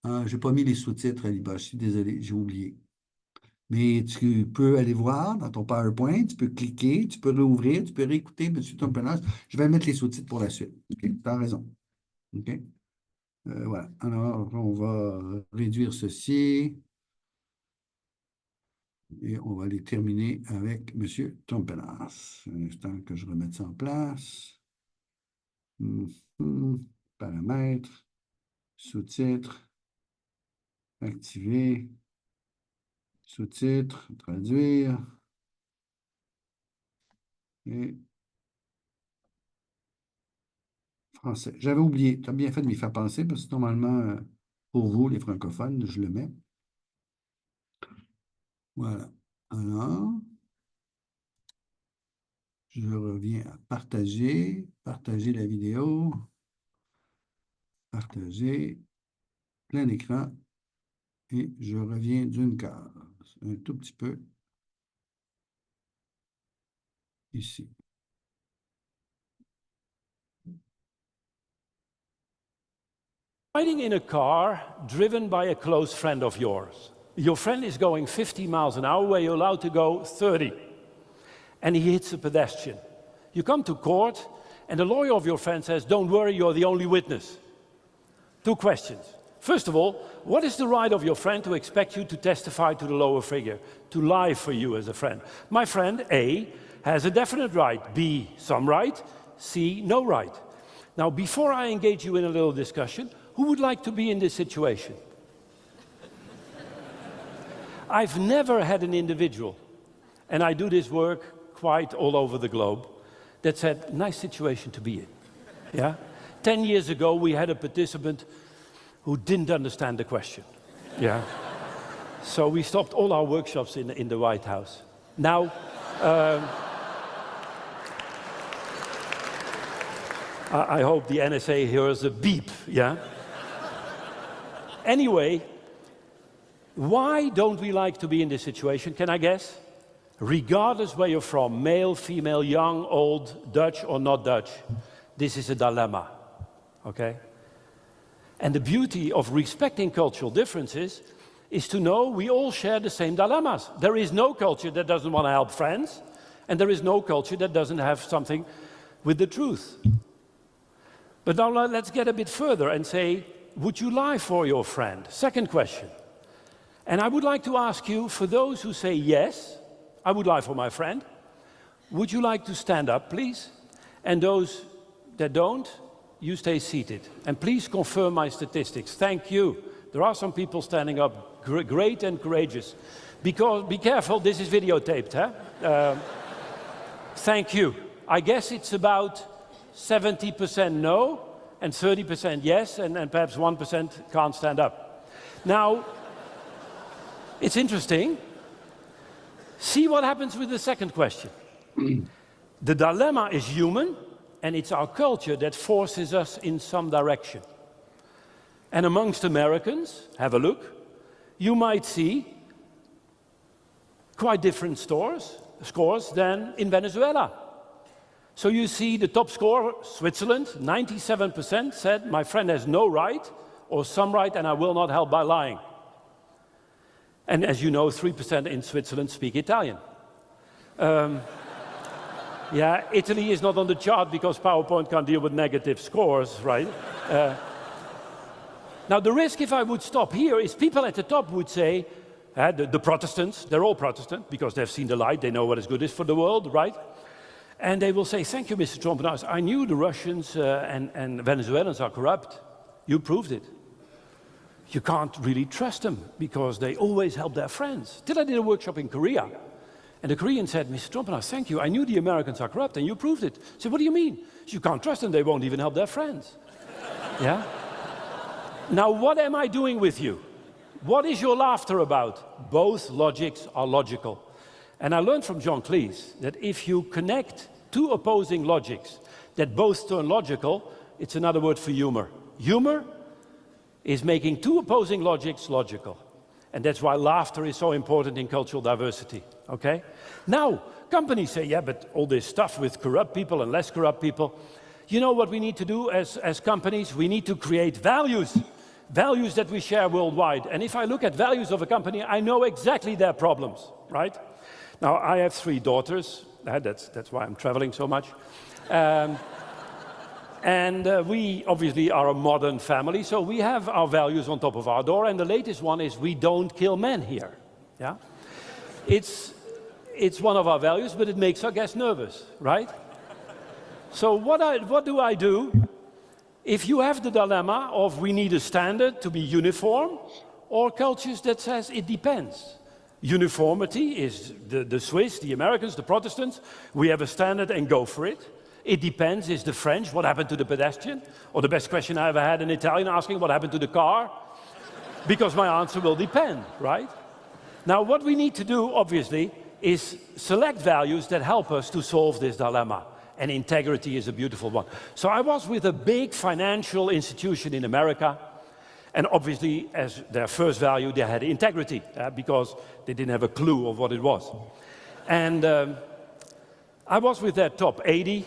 Ah, je n'ai pas mis les sous-titres, Aliba, je suis désolé, j'ai oublié. Mais tu peux aller voir dans ton PowerPoint, tu peux cliquer, tu peux réouvrir, tu peux réécouter M. Tompenas. Je vais mettre les sous-titres pour la suite. OK? Tu as raison. OK? Voilà. Alors, on va réduire ceci et on va aller terminer avec M. Tompenas. Un instant que je remette ça en place. Paramètres, sous-titres, activer, sous-titres, traduire. Et français. J'avais oublié. Tu as bien fait de m'y faire penser parce que normalement, pour vous, les francophones, je le mets. Voilà. Alors, je reviens à partager. Partager la vidéo. Partager. Plein écran. Et je reviens d'une case. Un tout petit peu. Ici. Riding in a car driven by a close friend of yours. Your friend is going 50 miles an hour where you're allowed to go 30. And he hits a pedestrian. You come to court and the lawyer of your friend says, don't worry, you're the only witness. 2 questions. First of all, what is the right of your friend to expect you to testify to the lower figure, to lie for you as a friend? My friend, A, has a definite right. B, some right. C, no right. Now, before I engage you in a little discussion, who would like to be in this situation? I've never had an individual, and I do this work quite all over the globe, that said, nice situation to be in. Yeah? 10 years ago, we had a participant who didn't understand the question. Yeah? So we stopped all our workshops in the White House. Now, I hope the NSA hears a beep, yeah? Anyway, why don't we like to be in this situation? Can I guess? Regardless where you're from, male, female, young, old, Dutch or not Dutch, this is a dilemma, okay? And the beauty of respecting cultural differences is to know we all share the same dilemmas. There is no culture that doesn't want to help friends, and there is no culture that doesn't have something with the truth. But now let's get a bit further and say, would you lie for your friend? Second question. And I would like to ask you, for those who say yes, I would lie for my friend, would you like to stand up, please? And those that don't, you stay seated. And please confirm my statistics. Thank you. There are some people standing up, great and courageous. Because, be careful, this is videotaped, huh? Thank you. I guess it's about 70% no, and 30% yes, and perhaps 1% can't stand up. Now, it's interesting. See what happens with the second question. The dilemma is human, and it's our culture that forces us in some direction. And amongst Americans, have a look, you might see quite different scores than in Venezuela. So you see the top score, Switzerland, 97% said, my friend has no right or some right and I will not help by lying. And as you know, 3% in Switzerland speak Italian. Yeah, Italy is not on the chart because PowerPoint can't deal with negative scores, right? Now the risk if I would stop here is people at the top would say, the Protestants, they're all Protestant because they've seen the light, they know what is good is for the world, right? And they will say, thank you, Mr. Trump. I knew the Russians and Venezuelans are corrupt. You proved it. You can't really trust them because they always help their friends. Till I did a workshop in Korea. And the Korean said, Mr. Trump, thank you. I knew the Americans are corrupt and you proved it. I said, what do you mean? You can't trust them. They won't even help their friends. Yeah? Now, what am I doing with you? What is your laughter about? Both logics are logical. And I learned from John Cleese that if you connect two opposing logics that both turn logical, it's another word for humor. Humor is making two opposing logics logical. And that's why laughter is so important in cultural diversity, okay? Now, companies say, yeah, but all this stuff with corrupt people and less corrupt people, you know what we need to do as companies? We need to create values. Values that we share worldwide. And if I look at values of a company, I know exactly their problems, right? Now, I have 3 daughters. That's why I'm traveling so much. We obviously are a modern family, so we have our values on top of our door. And the latest one is we don't kill men here. Yeah? It's one of our values, but it makes our guests nervous, right? So what do I do? If you have the dilemma of we need a standard to be uniform, or cultures that says it depends. Uniformity is the Swiss, the Americans, the Protestants. We have a standard and go for it. It depends is the French. What happened to the pedestrian? Or the best question I ever had in Italian asking what happened to the car? Because my answer will depend, right? Now what we need to do, obviously, is select values that help us to solve this dilemma. And integrity is a beautiful one. So I was with a big financial institution in America. And obviously, as their first value, they had integrity, because they didn't have a clue of what it was. And I was with their top 80,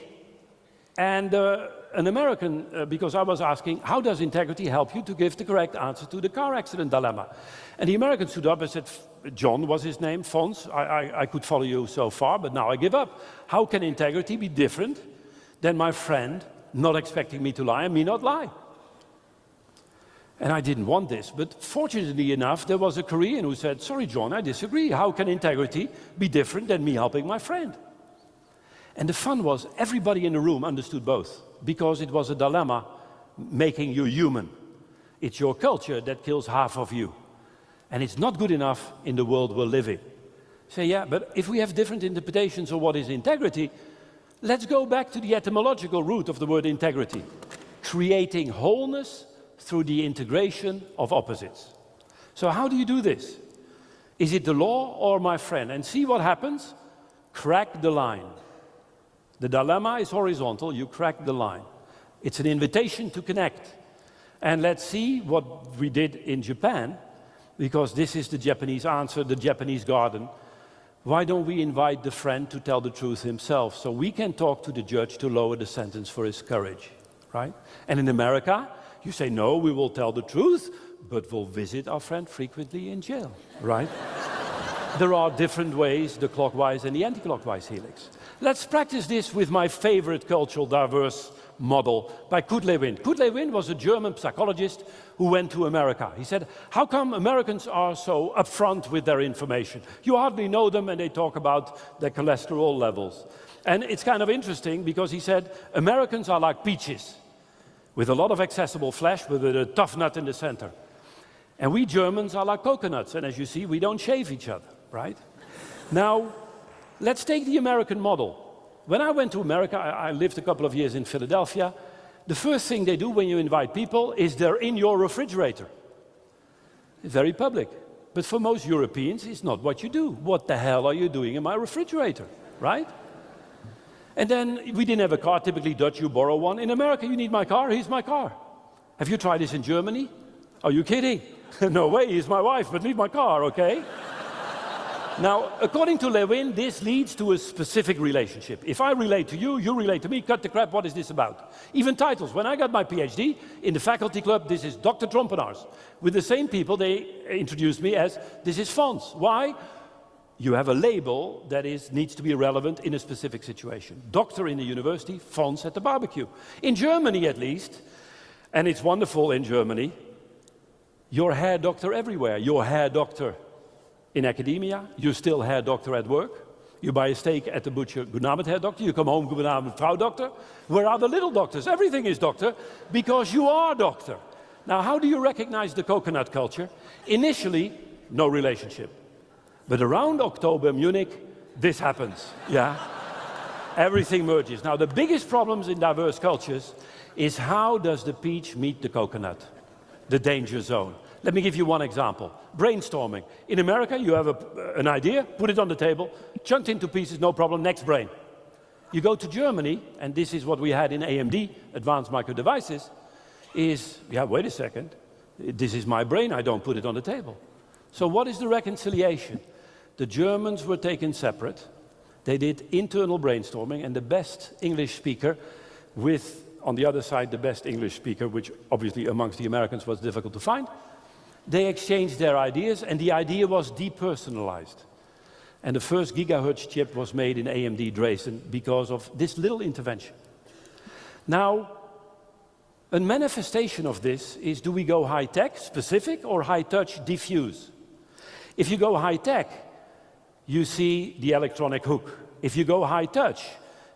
and an American, because I was asking, how does integrity help you to give the correct answer to the car accident dilemma? And the American stood up and said, John was his name, Fons, I could follow you so far, but now I give up. How can integrity be different than my friend not expecting me to lie and me not lie? And I didn't want this, but fortunately enough, there was a Korean who said, sorry, John, I disagree. How can integrity be different than me helping my friend? And the fun was everybody in the room understood both, because it was a dilemma making you human. It's your culture that kills half of you. And it's not good enough in the world we're living. Say, yeah, but if we have different interpretations of what is integrity, let's go back to the etymological root of the word integrity. Creating wholeness through the integration of opposites. So how do you do this? Is it the law or my friend? And see what happens. Crack the line. The dilemma is horizontal, you crack the line. It's an invitation to connect. And let's see what we did in Japan, because this is the Japanese answer, the Japanese garden. Why don't we invite the friend to tell the truth himself so we can talk to the judge to lower the sentence for his courage, right? And in America, you say, no, we will tell the truth, but we'll visit our friend frequently in jail, right? There are different ways, the clockwise and the anti-clockwise helix. Let's practice this with my favorite cultural diverse model by Kurt Lewin. Kurt Lewin was a German psychologist who went to America. He said, how come Americans are so upfront with their information? You hardly know them and they talk about their cholesterol levels. And it's kind of interesting because he said, Americans are like peaches with a lot of accessible flesh with a tough nut in the center. And we Germans are like coconuts, and as you see, we don't shave each other, right? Now, let's take the American model. When I went to America, I lived a couple of years in Philadelphia. The first thing they do when you invite people is they're in your refrigerator. It's very public. But for most Europeans, it's not what you do. What the hell are you doing in my refrigerator, right? And then we didn't have a car, typically Dutch, you borrow one. In America, you need my car, here's my car. Have you tried this in Germany? Are you kidding? No way, he's my wife, but leave my car, okay? Now, according to Lewin, this leads to a specific relationship. If I relate to you, you relate to me, cut the crap, what is this about? Even titles. When I got my PhD in the faculty club, this is Dr. Trompenaars. With the same people, they introduced me as, this is Fons. Why? You have a label that needs to be relevant in a specific situation. Doctor in the university, Fons at the barbecue. In Germany, at least, and it's wonderful in Germany, you're hair doctor everywhere. You're hair doctor in academia, you're still hair doctor at work. You buy a steak at the butcher, good Abend, hair doctor. You come home, good Abend, Frau doctor. Where are the little doctors? Everything is doctor because you are doctor. Now, how do you recognize the coconut culture? Initially, no relationship. But around October, Munich, this happens, yeah? Everything merges. Now, the biggest problems in diverse cultures is how does the peach meet the coconut? The danger zone. Let me give you one example. Brainstorming. In America, you have an idea, put it on the table, chunked into pieces, no problem, next brain. You go to Germany, and this is what we had in AMD, Advanced Micro Devices, is, yeah, wait a second, this is my brain, I don't put it on the table. So what is the reconciliation? The Germans were taken separate. They did internal brainstorming, and the best English speaker with, on the other side, the best English speaker, which obviously amongst the Americans was difficult to find, they exchanged their ideas, and the idea was depersonalized. And the first gigahertz chip was made in AMD Dresden because of this little intervention. Now, a manifestation of this is, do we go high-tech, specific, or high-touch, diffuse? If you go high-tech, you see the electronic hook. If you go high-touch,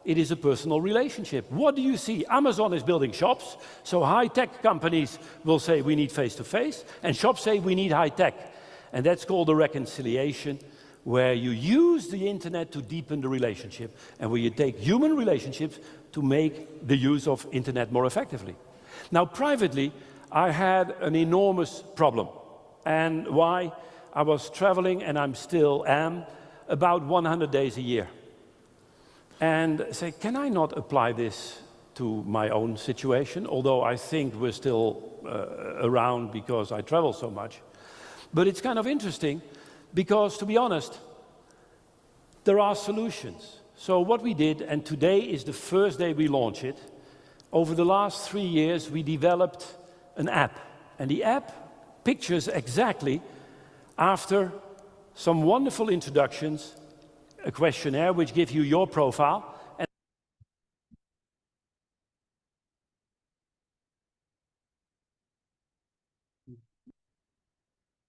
it is a personal relationship. What do you see? Amazon is building shops, so high-tech companies will say we need face-to-face, and shops say we need high-tech. And that's called a reconciliation, where you use the internet to deepen the relationship, and where you take human relationships to make the use of internet more effectively. Now, privately, I had an enormous problem. And why? I was traveling, and I still am, about 100 days a year. And say, can I not apply this to my own situation? Although I think we're still around because I travel so much. But it's kind of interesting because, to be honest, there are solutions. So what we did, and today is the first day we launch it, over the last 3 years we developed an app. And the app pictures exactly, after some wonderful introductions, a questionnaire which gives you your profile. And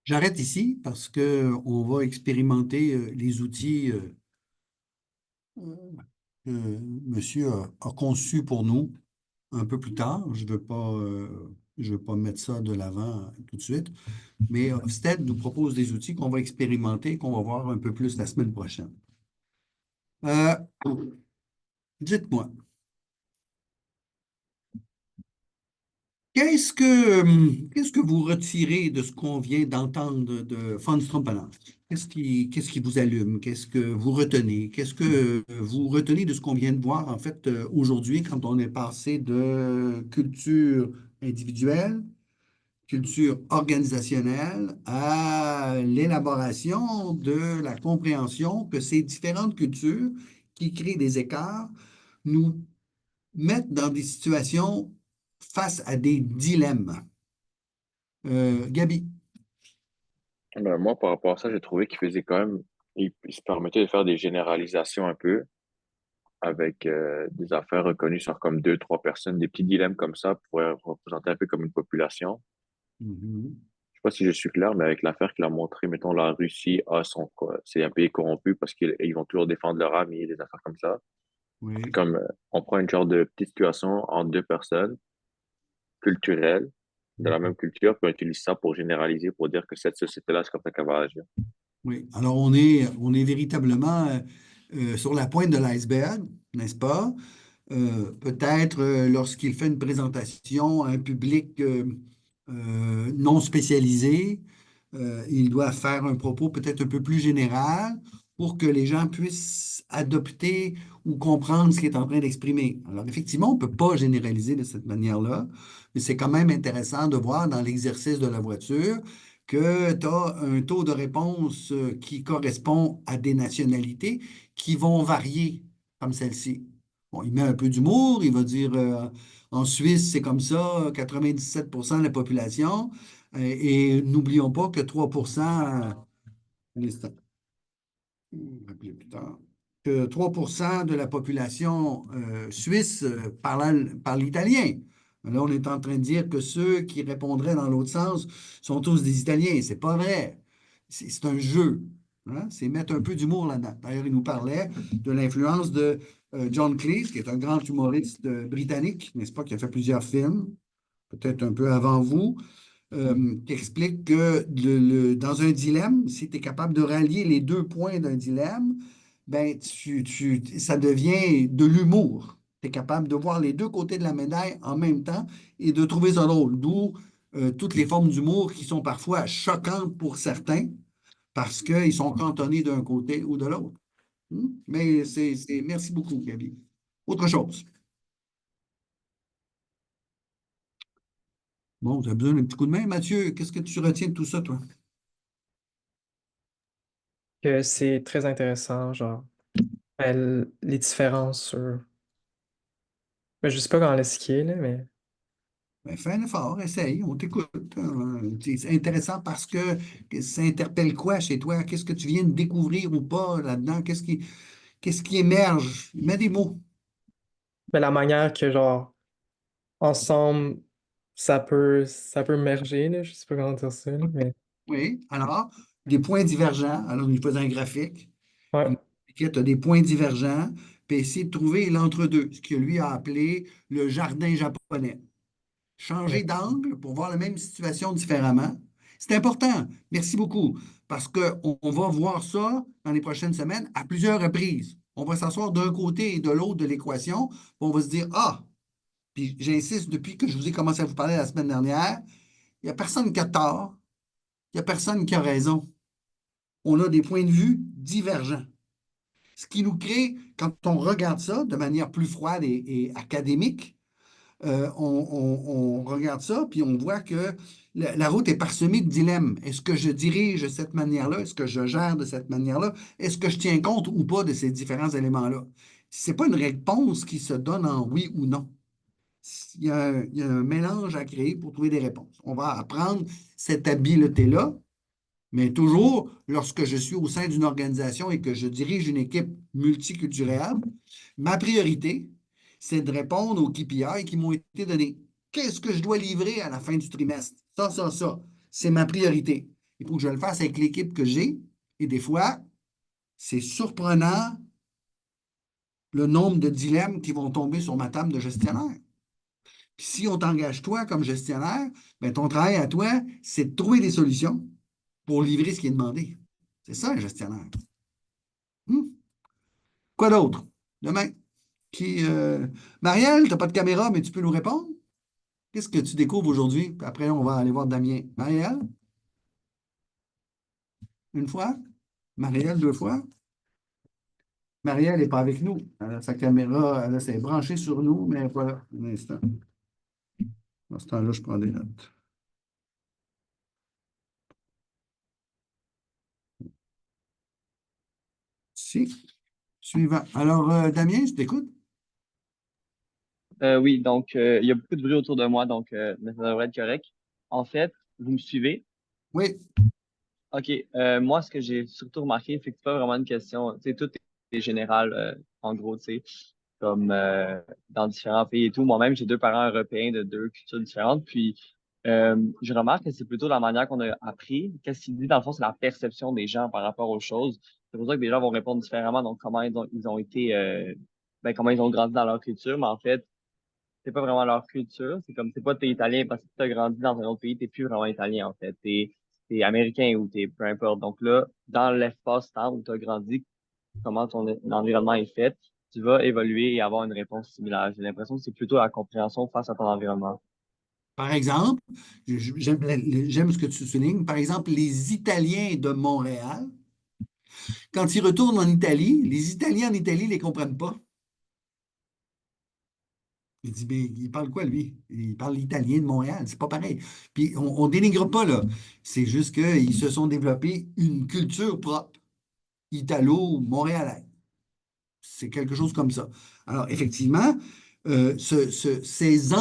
j'arrête ici parce qu'on va expérimenter les outils que monsieur a conçus pour nous un peu plus tard. Je veux pas mettre ça de l'avant tout de suite, mais Ofsted nous propose des outils qu'on va expérimenter, qu'on va voir un peu plus la semaine prochaine. Dites-moi, qu'est-ce que vous retirez de ce qu'on vient d'entendre de Fons Trompenaars? Qu'est-ce qui vous allume? Qu'est-ce que vous retenez? Qu'est-ce que vous retenez de ce qu'on vient de voir, en fait, aujourd'hui, quand on est passé de culture individuelle culture organisationnelle à l'élaboration de la compréhension que ces différentes cultures qui créent des écarts nous mettent dans des situations face à des dilemmes. Gabi. Ben, moi, par rapport à ça, j'ai trouvé qu'il faisait quand même, il se permettait de faire des généralisations un peu avec des affaires reconnues sur comme deux, trois personnes, des petits dilemmes comme ça pourraient représenter un peu comme une population. Mhm. Je sais pas si je suis clair, mais avec l'affaire qu'il a montré, mettons, la Russie a son, quoi, c'est un pays corrompu parce qu'ils vont toujours défendre leur ami, des affaires comme ça. C'est Oui. comme, on prend une genre de petite situation entre deux personnes culturelles de la même culture, puis on utilise ça pour généraliser, pour dire que cette société-là, c'est comme ça qu'elle va agir. Oui, alors on est véritablement sur la pointe de l'iceberg, n'est-ce pas? Peut-être lorsqu'il fait une présentation à un public non spécialisé, il doit faire un propos peut-être un peu plus général pour que les gens puissent adopter ou comprendre ce qu'il est en train d'exprimer. Alors effectivement, on ne peut pas généraliser de cette manière-là, mais c'est quand même intéressant de voir dans l'exercice de la voiture que tu as un taux de réponse qui correspond à des nationalités qui vont varier comme celle-ci. Bon, il met un peu d'humour, il va dire en Suisse, c'est comme ça, 97% de la population. Et n'oublions pas que 3%, un instant, rappelez plus tard, que 3% de la population suisse parle italien. Là, on est en train de dire que ceux qui répondraient dans l'autre sens sont tous des Italiens. C'est pas vrai. C'est un jeu. Hein. C'est mettre un peu d'humour là-dedans. D'ailleurs, il nous parlait de l'influence de John Cleese, qui est un grand humoriste britannique, n'est-ce pas, qui a fait plusieurs films, peut-être un peu avant vous, qui explique que dans un dilemme, si tu es capable de rallier les deux points d'un dilemme, ben, ça devient de l'humour. Tu es capable de voir les deux côtés de la médaille en même temps et de trouver ça drôle. D'où toutes les formes d'humour qui sont parfois choquantes pour certains parce qu'ils sont cantonnés d'un côté ou de l'autre. Mais merci beaucoup, Gabi. Autre chose. Bon, tu as besoin d'un petit coup de main, Mathieu. Qu'est-ce que tu retiens de tout ça, toi? Que c'est très intéressant, genre, les différences sur. Ben, je sais pas comment l'expliquer, là, mais. Ben, fais un effort, essaye, on t'écoute. C'est intéressant parce que ça interpelle quoi chez toi? Qu'est-ce que tu viens de découvrir ou pas là-dedans? Qu'est-ce qui émerge? Mets des mots. Ben, la manière que, genre, ensemble, ça peut merger, là, je sais pas comment dire ça, là, mais. Oui. Alors, des points divergents. Alors, il faisait un graphique. Ouais, Il tu as des points divergents, puis essayer de trouver l'entre-deux, ce que lui a appelé le jardin japonais. ouais. Changer d'angle pour voir la même situation différemment. C'est important. Merci beaucoup. Parce qu'on va voir ça dans les prochaines semaines à plusieurs reprises. On va s'asseoir d'un côté et de l'autre de l'équation. On va se dire, ah, puis j'insiste depuis que je vous ai commencé à vous parler la semaine dernière, il n'y a personne qui a tort, il n'y a personne qui a raison. On a des points de vue divergents. Ce qui nous crée, quand on regarde ça de manière plus froide et académique, on regarde ça, puis on voit que la route est parsemée de dilemmes. Est-ce que je dirige de cette manière-là? Est-ce que je gère de cette manière-là? Est-ce que je tiens compte ou pas de ces différents éléments-là? Ce n'est pas une réponse qui se donne en oui ou non. Il y a un mélange à créer pour trouver des réponses. On va apprendre cette habileté-là, mais toujours, lorsque je suis au sein d'une organisation et que je dirige une équipe multiculturelle, ma priorité, c'est de répondre aux KPI qui m'ont été donnés. Qu'est-ce que je dois livrer à la fin du trimestre? Ça. C'est ma priorité. Il faut que je le fasse avec l'équipe que j'ai. Et des fois, c'est surprenant le nombre de dilemmes qui vont tomber sur ma table de gestionnaire. Puis si on t'engage toi comme gestionnaire, ben ton travail à toi, c'est de trouver des solutions pour livrer ce qui est demandé. C'est ça, un gestionnaire. Hmm? Quoi d'autre? Demain. Marielle, tu n'as pas de caméra, mais tu peux nous répondre? Qu'est-ce que tu découvres aujourd'hui? Puis après, on va aller voir Damien. Marielle? Une fois? Marielle, deux fois? Marielle n'est pas avec nous. Elle a sa caméra, elle s'est branchée sur nous, mais voilà, un instant. Dans ce temps-là, je prends des notes. Merci. Suivant. Alors, Damien, je t'écoute. Oui, donc il y a beaucoup de bruit autour de moi, donc mais ça devrait être correct. En fait, vous me suivez? Oui. OK. Moi, ce que j'ai surtout remarqué, c'est que c'est pas vraiment une question. Tu sais, tout est général, en gros, tu sais, comme dans différents pays et tout. Moi-même, j'ai deux parents européens de deux cultures différentes. Puis, je remarque que c'est plutôt la manière qu'on a appris. Qu'est-ce qu'il dit, dans le fond, c'est la perception des gens par rapport aux choses. C'est pour ça que des gens vont répondre différemment. Donc, comment ils ont été, comment ils ont grandi dans leur culture. Mais en fait, c'est pas vraiment leur culture. C'est comme, c'est pas t'es italien parce que t'as grandi dans un autre pays, t'es plus vraiment italien, en fait. T'es américain ou t'es peu importe. Donc là, dans l'espace-temps où t'as grandi, comment ton environnement est fait, tu vas évoluer et avoir une réponse similaire. J'ai l'impression que c'est plutôt la compréhension face à ton environnement. Par exemple, j'aime ce que tu soulignes. Par exemple, les Italiens de Montréal, quand ils retournent en Italie, les Italiens en Italie ne les comprennent pas. Il dit, mais il parle quoi, lui? Il parle l'italien de Montréal, c'est pas pareil. Puis on dénigre pas, là. C'est juste qu'ils se sont développés une culture propre, italo-montréalaise. C'est quelque chose comme ça. Alors, effectivement, ces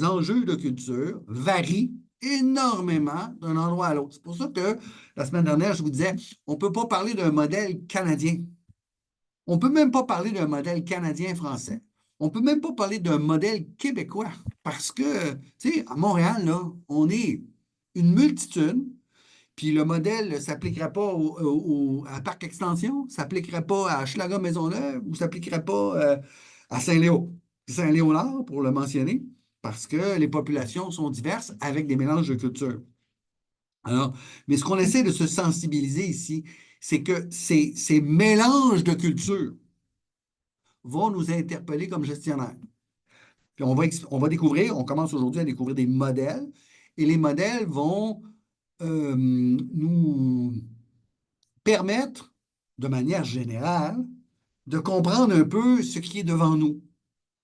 enjeux de culture varient énormément d'un endroit à l'autre. C'est pour ça que la semaine dernière, je vous disais, on ne peut pas parler d'un modèle canadien. On ne peut même pas parler d'un modèle canadien-français. On ne peut même pas parler d'un modèle québécois. Parce que, tu sais, à Montréal, là, on est une multitude, puis le modèle ne s'appliquerait pas à Parc Extension, ne s'appliquerait pas à Schlager-Maisonneuve ou ne s'appliquerait pas à Saint-Léonard, pour le mentionner, parce que les populations sont diverses avec des mélanges de cultures. Alors, mais ce qu'on essaie de se sensibiliser ici, c'est que ces mélanges de cultures vont nous interpeller comme gestionnaires. Puis on va découvrir, on commence aujourd'hui à découvrir des modèles, et les modèles vont nous permettre, de manière générale, de comprendre un peu ce qui est devant nous.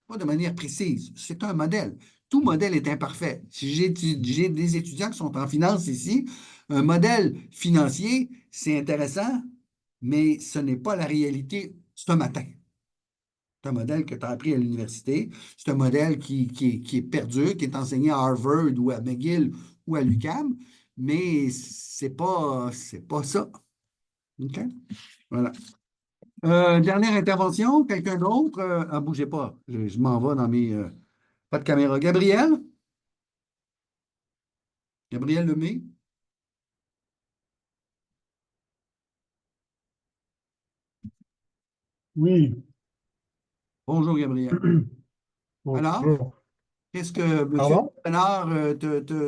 Pas de manière précise. C'est un modèle. Tout modèle est imparfait. Si j'ai des étudiants qui sont en finance ici, un modèle financier, c'est intéressant, mais ce n'est pas la réalité ce matin. C'est un modèle que tu as appris à l'université. C'est un modèle qui est perdu, qui est enseigné à Harvard ou à McGill ou à l'UQAM, mais c'est pas ça. OK? Voilà. Dernière intervention, quelqu'un d'autre? Bougez pas. Je m'en vais dans mes. Pas de caméra. Gabriel? Gabriel Lemay? Oui, Bonjour, Gabriel. Alors, bonjour. qu'est-ce que M. Pardon? Bernard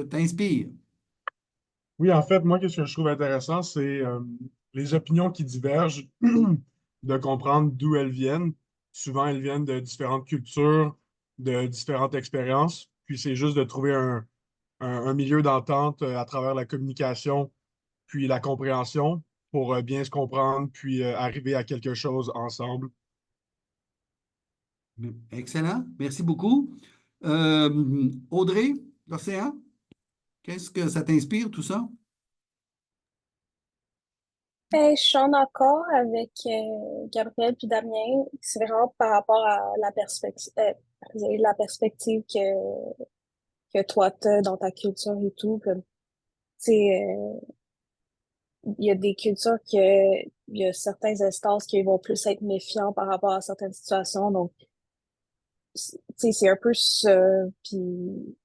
t'inspire? Oui, en fait, moi, qu'est-ce que je trouve intéressant, c'est les opinions qui divergent, de comprendre d'où elles viennent. Souvent, elles viennent de différentes cultures, de différentes expériences. Puis c'est juste de trouver un milieu d'entente à travers la communication, puis la compréhension pour bien se comprendre, puis arriver à quelque chose ensemble. Excellent. Merci beaucoup. Audrey, l'Océan, qu'est-ce que ça t'inspire, tout ça? Je suis en accord avec Gabriel puis Damien. C'est vraiment par rapport à la perspective que toi t'as dans ta culture et tout. Comme, tu sais, il y a des cultures il y a certains instances qui vont plus être méfiants par rapport à certaines situations. Donc, tu sais, c'est un peu ça. Puis,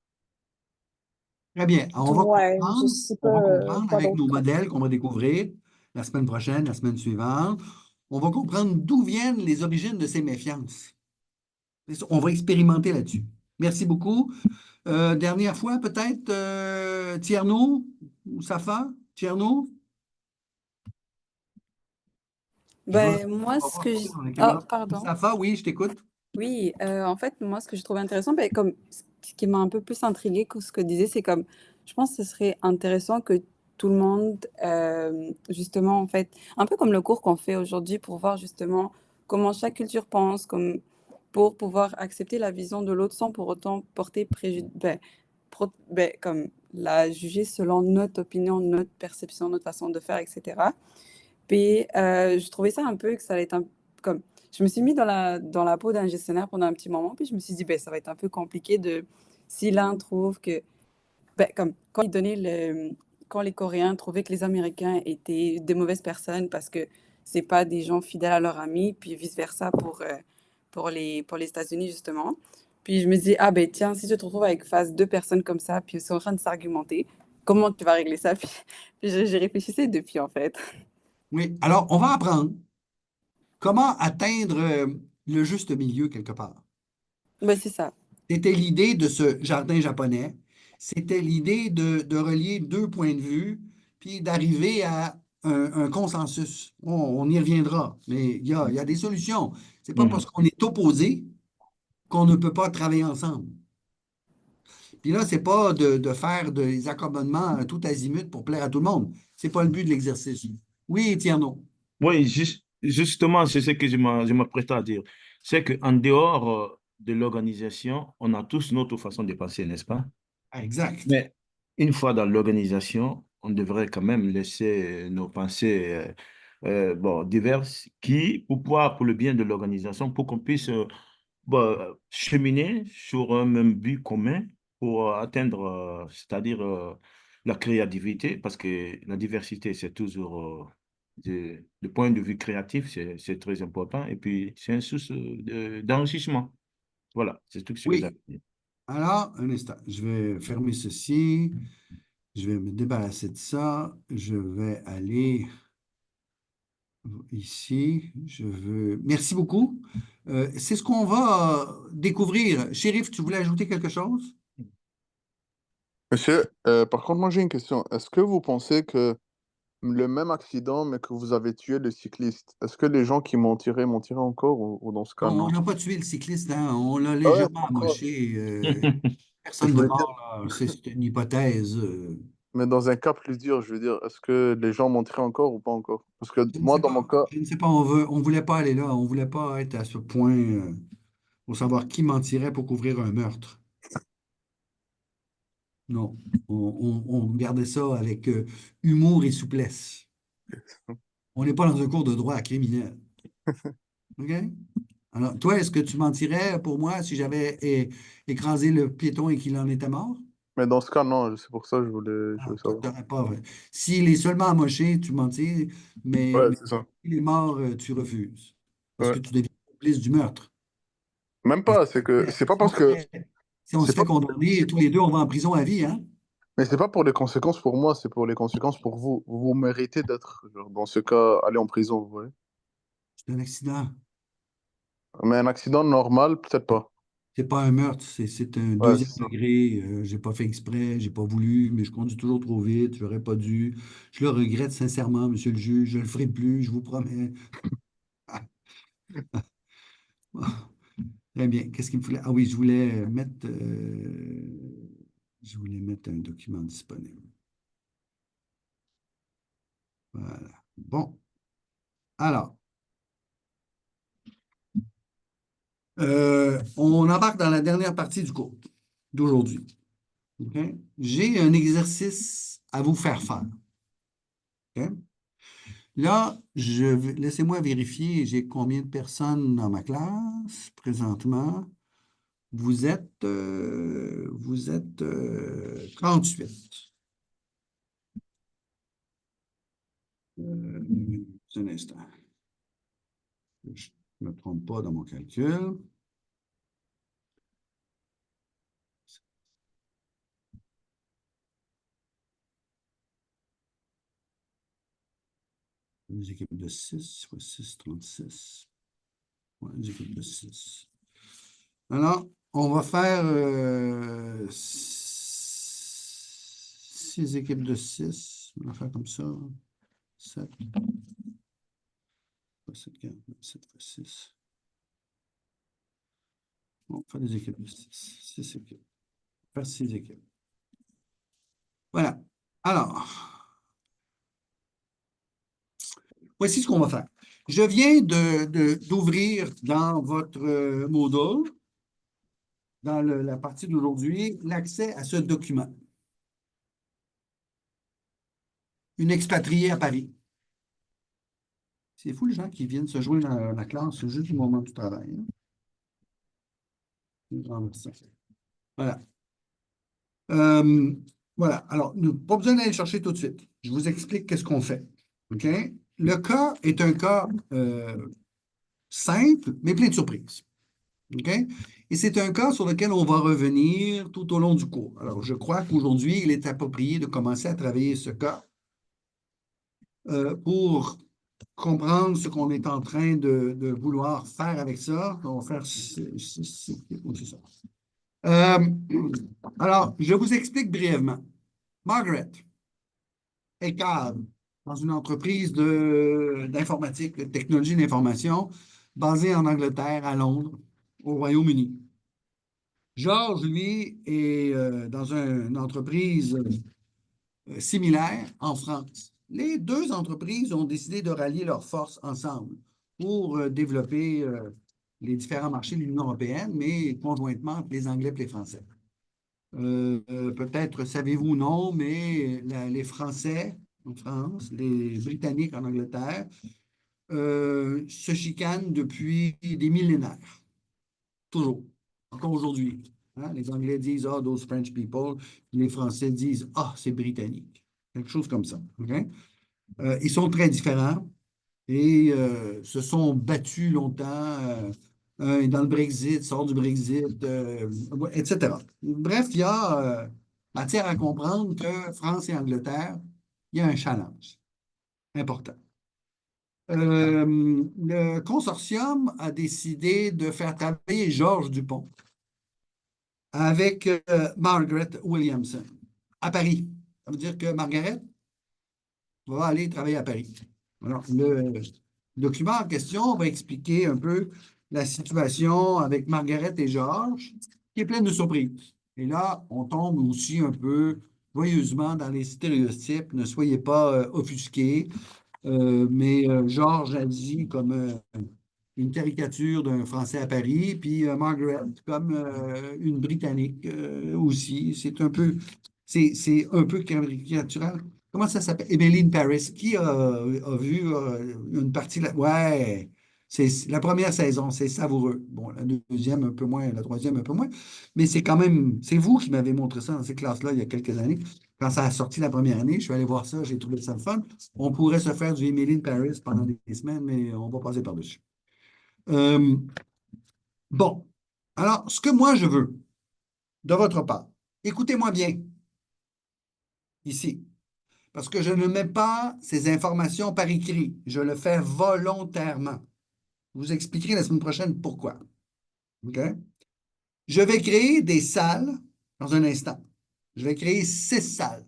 Très bien. ouais, je sais On pas va comprendre quoi avec nos d'autre. modèles qu'on va découvrir la semaine prochaine, la semaine suivante. On va comprendre d'où viennent les origines de ces méfiances. On va expérimenter là-dessus. Merci beaucoup. Dernière fois, peut-être, Tierno ou Safa? Tierno? Je vais, Ben, moi, on va ce voir que dans la Ah, caméra. pardon. Safa, oui, je t'écoute. Oui, en fait, moi, ce que je trouve intéressant, ben, comme ce qui m'a un peu plus intriguée que ce que disait, c'est comme, je pense que ce serait intéressant que tout le monde, justement, en fait, un peu comme le cours qu'on fait aujourd'hui pour voir justement comment chaque culture pense, comme pour pouvoir accepter la vision de l'autre sans pour autant porter préjudice, comme la juger selon notre opinion, notre perception, notre façon de faire, etc. Puis, je trouvais ça un peu que ça allait être comme... Je me suis mis dans la peau d'un gestionnaire pendant un petit moment, puis je me suis dit, ben, ça va être un peu compliqué de... Si l'un trouve que... Ben, comme quand quand les Coréens trouvaient que les Américains étaient des mauvaises personnes parce que c'est pas des gens fidèles à leurs amis, puis vice-versa pour les États-Unis, justement. Puis je me dis, ah ben tiens, si tu te retrouves avec face deux personnes comme ça, puis ils sont en train de s'argumenter, comment tu vas régler ça? Puis j'y réfléchissais depuis, en fait. Oui, alors on va apprendre comment atteindre le juste milieu quelque part. Ben, c'est ça. C'était l'idée de ce jardin japonais. C'était l'idée de relier deux points de vue, puis d'arriver à un consensus. On y reviendra, mais il y a des solutions. C'est pas parce qu'on est opposé qu'on ne peut pas travailler ensemble. Puis là, c'est pas de faire des accommodements tout azimut pour plaire à tout le monde. C'est pas le but de l'exercice. Oui, Tierno. Oui, justement, c'est ce que je m'apprêtais à dire. C'est qu'en dehors de l'organisation, on a tous notre façon de penser, n'est-ce pas? Ah, exact. Mais une fois dans l'organisation, on devrait quand même laisser nos pensées bon, diverses pour le bien de l'organisation, pour qu'on puisse bon, cheminer sur un même but commun pour atteindre, c'est-à-dire la créativité, parce que la diversité, c'est toujours, le point de vue créatif, c'est très important, et puis c'est une source d'enrichissement. Voilà, c'est tout ce que j'ai à Oui. dire. Alors, un instant. Je vais fermer ceci. Je vais me débarrasser de ça. Je vais aller ici. Je veux. Merci beaucoup. C'est ce qu'on va découvrir. Shérif, tu voulais ajouter quelque chose? Monsieur, par contre, moi j'ai une question. Est-ce que vous pensez que le même accident, mais que vous avez tué le cycliste, est-ce que les gens qui m'ont tiré encore ou dans ce cas, On non? n'a pas tué le cycliste, hein. On l'a Ah ouais, légèrement pourquoi? amoché. Je Personne de voulais dire, mort, là. C'est une hypothèse. mais dans un cas plus dur, je veux dire, est-ce que les gens m'ont tiré encore ou pas encore? Parce que Je ne moi, sais dans mon pas. cas, Je ne sais pas. On voulait pas aller là. On voulait pas être à ce point pour savoir qui mentirait pour couvrir un meurtre. Non. On gardait ça avec humour et souplesse. On n'est pas dans un cours de droit criminel. OK? Alors, toi, est-ce que tu mentirais pour moi si j'avais écrasé le piéton et qu'il en était mort? mais dans ce cas, non, c'est pour ça que je Ah, voulais toi, savoir. t'aurais pas. S'il est seulement amoché, tu mentis, Ouais, mais c'est ça. s'il est mort, tu refuses. Parce que Ouais. tu deviens complice du meurtre. Même Et pas, c'est que c'est pas si on parce se que fait, si on se c'est fait pas pour les condamner, tous les conséquences. deux, on va en prison à vie, hein? Mais c'est pas pour les conséquences pour moi, c'est pour les conséquences pour vous. Vous méritez d'être, genre, dans ce cas, aller en prison, vous voyez. C'est un accident. Mais un accident normal, peut-être pas. C'est pas un meurtre, c'est un Ouais, deuxième c'est ça. degré. J'ai pas fait exprès, j'ai pas voulu, mais je conduis toujours trop vite, j'aurais pas dû. Je le regrette sincèrement, monsieur le juge, je le ferai plus, je vous promets. Très bien. Qu'est-ce qu'il me fallait? Ah oui, je voulais mettre un document disponible. Voilà. Bon. Alors, on embarque dans la dernière partie du cours d'aujourd'hui. OK? J'ai un exercice à vous faire faire. OK? Là, laissez-moi vérifier, j'ai combien de personnes dans ma classe présentement. Vous êtes 38. Un instant. Je ne me trompe pas dans mon calcul. Une équipes de 6, fois 6, 36. Ouais, une équipes de 6. Alors, on va faire 6 équipes de 6. On va faire comme ça. 7, 7, 7 fois 6. On va faire des équipes de 6. 6 équipes. On va faire 6 équipes. Voilà. Alors, voici ce qu'on va faire. Je viens d'ouvrir dans votre Moodle, dans la partie d'aujourd'hui, l'accès à ce document. Une expatriée à Paris. C'est fou les gens qui viennent se joindre à la classe, c'est juste du moment du travail. Hein. Voilà. Euh, voilà. Alors, pas besoin d'aller chercher tout de suite. Je vous explique qu'est-ce qu'on fait. OK? Le cas est un cas simple, mais plein de surprises. OK? Et c'est un cas sur lequel on va revenir tout au long du cours. Alors, je crois qu'aujourd'hui, il est approprié de commencer à travailler ce cas pour comprendre ce qu'on est en train de vouloir faire avec ça. On va faire c'est ça. Alors, je vous explique brièvement. Margaret est cadre dans une entreprise d'informatique, de technologie d'information, basée en Angleterre, à Londres, au Royaume-Uni. Georges, lui, est dans une entreprise similaire en France. Les deux entreprises ont décidé de rallier leurs forces ensemble pour développer les différents marchés de l'Union européenne, mais conjointement entre les Anglais et les Français. Peut-être savez-vous ou non, mais les Français en France, les Britanniques en Angleterre, se chicanent depuis des millénaires. Toujours. Encore aujourd'hui. Hein? Les Anglais disent « Ah, those French people ». Les Français disent « Ah, c'est britannique ». Quelque chose comme ça. Okay? Ils sont très différents et se sont battus longtemps. Un est dans le Brexit, sort du Brexit, etc. Bref, il y a matière à comprendre que France et Angleterre, il y a un challenge important. Le consortium a décidé de faire travailler Georges Dupont avec Margaret Williamson à Paris. Ça veut dire que Margaret va aller travailler à Paris. Alors, le document en question va expliquer un peu la situation avec Margaret et Georges, qui est pleine de surprises. Et là, on tombe aussi un peu joyeusement dans les stéréotypes. Ne soyez pas offusqués. Mais Georges agit comme une caricature d'un Français à Paris, puis Margaret comme une Britannique aussi. C'est un peu caricatural. Comment ça s'appelle? Emily in Paris. Qui a vu une partie? Ouais, c'est la première saison, c'est savoureux. Bon, la deuxième un peu moins, la troisième un peu moins. Mais c'est quand même, c'est vous qui m'avez montré ça dans ces classes-là il y a quelques années. Quand ça a sorti la première année, je suis allé voir ça, j'ai trouvé ça fun. On pourrait se faire du Emily in Paris pendant des semaines, mais on va passer par-dessus. Bon, alors, ce que moi je veux, de votre part, écoutez-moi bien, ici, parce que je ne mets pas ces informations par écrit, je le fais volontairement. Je vous expliquerai la semaine prochaine pourquoi. OK? Je vais créer des salles dans un instant. Je vais créer 6 salles.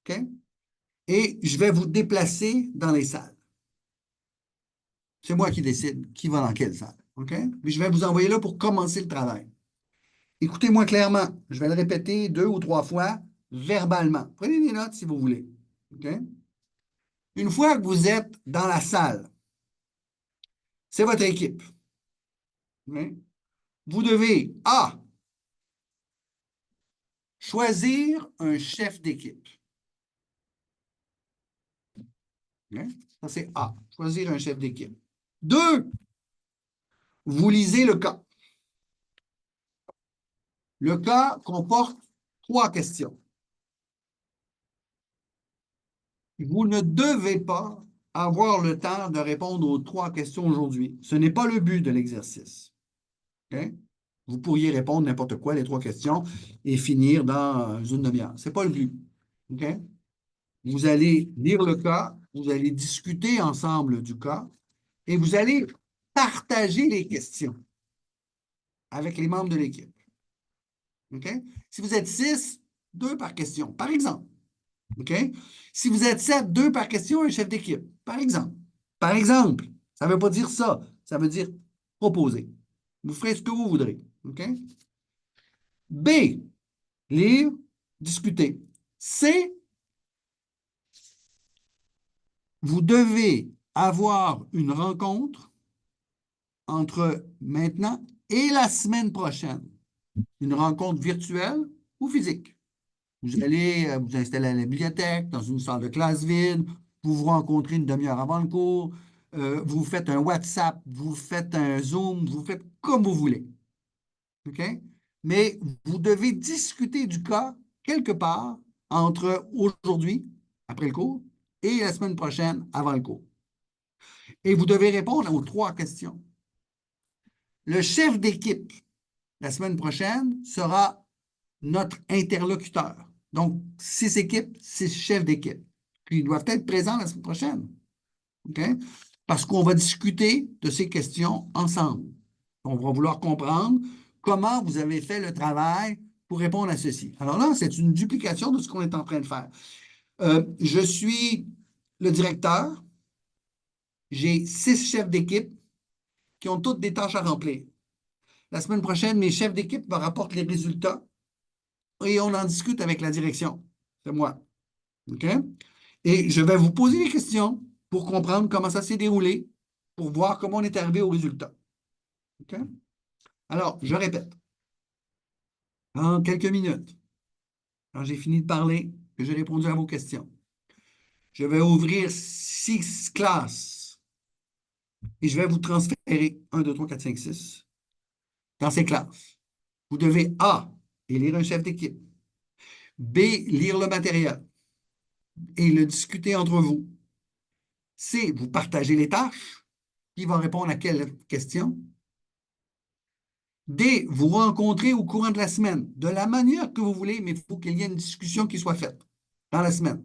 OK? Et je vais vous déplacer dans les salles. C'est moi qui décide qui va dans quelle salle. OK? Mais je vais vous envoyer là pour commencer le travail. Écoutez-moi clairement. Je vais le répéter 2 ou 3 fois verbalement. Prenez des notes si vous voulez. OK? Une fois que vous êtes dans la salle, c'est votre équipe. OK? Vous devez, choisir un chef d'équipe. OK? Ça, c'est A. Choisir un chef d'équipe. 2, vous lisez le cas. Le cas comporte 3 questions. Vous ne devez pas avoir le temps de répondre aux 3 questions aujourd'hui. Ce n'est pas le but de l'exercice. Okay? Vous pourriez répondre n'importe quoi, les 3 questions, et finir dans une demi-heure. Ce n'est pas le but. Okay? Vous allez lire le cas, vous allez discuter ensemble du cas, et vous allez partager les questions avec les membres de l'équipe. Okay? Si vous êtes 6, 2 par question, par exemple. OK? Si vous êtes 7, 2 par question, un chef d'équipe, par exemple. Par exemple, ça ne veut pas dire ça. Ça veut dire proposer. Vous ferez ce que vous voudrez. OK? B, lire, discuter. C, vous devez avoir une rencontre entre maintenant et la semaine prochaine. Une rencontre virtuelle ou physique. Vous allez vous installer à la bibliothèque, dans une salle de classe vide, vous vous rencontrez une demi-heure avant le cours, vous faites un WhatsApp, vous faites un Zoom, vous faites comme vous voulez. OK? Mais vous devez discuter du cas quelque part entre aujourd'hui, après le cours, et la semaine prochaine, avant le cours. Et vous devez répondre aux 3 questions. Le chef d'équipe, la semaine prochaine, sera notre interlocuteur. Donc, 6 équipes, 6 chefs d'équipe. Puis, ils doivent être présents la semaine prochaine. OK? Parce qu'on va discuter de ces questions ensemble. On va vouloir comprendre comment vous avez fait le travail pour répondre à ceci. Alors là, c'est une duplication de ce qu'on est en train de faire. Je suis le directeur. J'ai 6 chefs d'équipe qui ont toutes des tâches à remplir. La semaine prochaine, mes chefs d'équipe me rapportent les résultats et on en discute avec la direction. C'est moi. OK? Et je vais vous poser des questions pour comprendre comment ça s'est déroulé, pour voir comment on est arrivé au résultat. OK? Alors, je répète. En quelques minutes, quand j'ai fini de parler, que j'ai répondu à vos questions, je vais ouvrir 6 classes et je vais vous transférer 1, 2, 3, 4, 5, 6 dans ces classes. Vous devez A, élire un chef d'équipe, B, lire le matériel et le discuter entre vous. C, vous partagez les tâches. Qui va répondre à quelle question? D, vous rencontrez au courant de la semaine, de la manière que vous voulez, mais il faut qu'il y ait une discussion qui soit faite dans la semaine.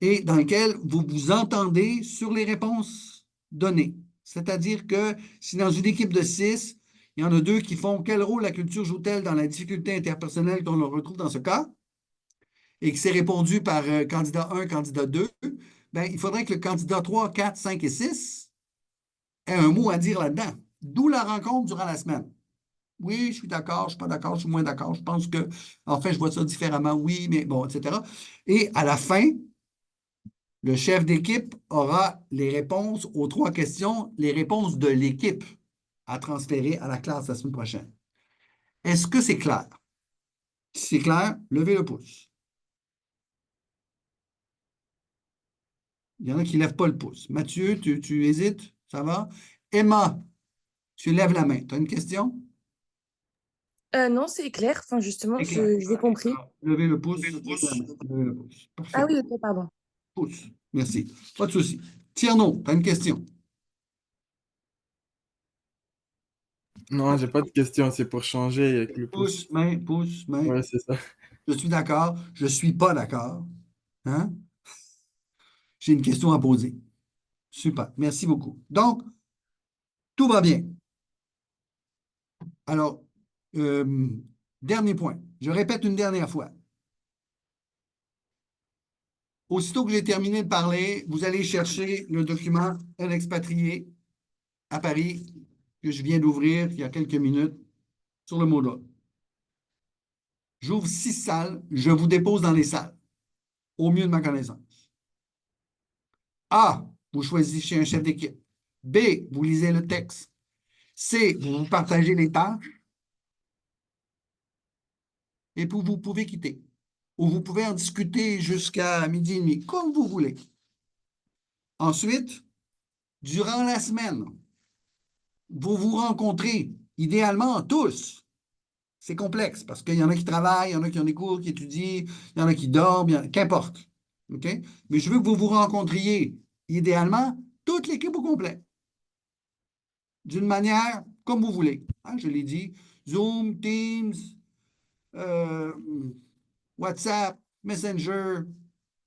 Et dans laquelle vous vous entendez sur les réponses données. C'est-à-dire que si dans une équipe de 6, il y en a 2 qui font quel rôle la culture joue-t-elle dans la difficulté interpersonnelle qu'on retrouve dans ce cas, et que c'est répondu par candidat 1, candidat 2, ben, il faudrait que le candidat 3, 4, 5 et 6 ait un mot à dire là-dedans. D'où la rencontre durant la semaine. Oui, je suis d'accord, je ne suis pas d'accord, je suis moins d'accord, je pense que, enfin, je vois ça différemment, oui, mais bon, etc. Et à la fin, le chef d'équipe aura les réponses aux 3 questions, les réponses de l'équipe à transférer à la classe la semaine prochaine. Est-ce que c'est clair? Si c'est clair, levez le pouce. Il y en a qui ne lèvent pas le pouce. Mathieu, tu hésites? Ça va? Emma, tu lèves la main. Tu as une question? Non, c'est clair. Enfin, justement, C'est clair. j'ai compris. Alors, levez le pouce. Levez la main. Levez le pouce. Ah Parfait. oui, ok, pardon. Pouce. Merci. Pas de souci. Tierno, tu as une question? Non, j'ai pas de question, c'est pour changer avec le pouce. Pouce, main. Ouais, c'est ça. Je suis d'accord. Je ne suis pas d'accord. Hein? J'ai une question à poser. Super. Merci beaucoup. Donc, tout va bien. Alors, dernier point. Je répète une dernière fois. Aussitôt que j'ai terminé de parler, vous allez chercher le document Un expatrié à Paris que je viens d'ouvrir il y a quelques minutes sur le Moodle. J'ouvre 6 salles, je vous dépose dans les salles, au mieux de ma connaissance. A, vous choisissez un chef d'équipe. B, vous lisez le texte. C, vous partagez les tâches. Et puis vous pouvez quitter. Ou vous pouvez en discuter jusqu'à 12h30, comme vous voulez. Ensuite, durant la semaine, vous vous rencontrez, idéalement tous. C'est complexe parce qu'il y en a qui travaillent, il y en a qui ont des cours, qui étudient, il y en a qui dorment, qu'importe. OK? Mais je veux que vous vous rencontriez, idéalement, toute l'équipe au complet. D'une manière comme vous voulez. Hein, je l'ai dit, Zoom, Teams, WhatsApp, Messenger,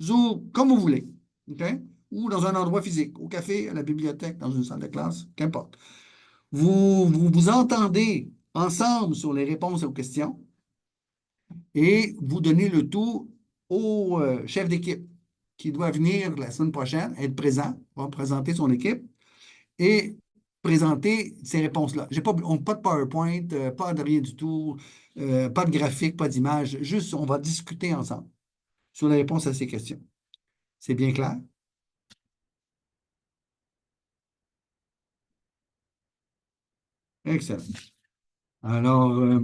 Zoom, comme vous voulez. OK? Ou dans un endroit physique, au café, à la bibliothèque, dans une salle de classe, qu'importe. Vous entendez ensemble sur les réponses aux questions et vous donnez le tout au chef d'équipe qui doit venir la semaine prochaine, être présent, va présenter son équipe et présenter ces réponses-là. Pas de PowerPoint, pas de rien du tout, pas de graphique, pas d'image, juste on va discuter ensemble sur les réponses à ces questions. C'est bien clair? Excellent. Alors,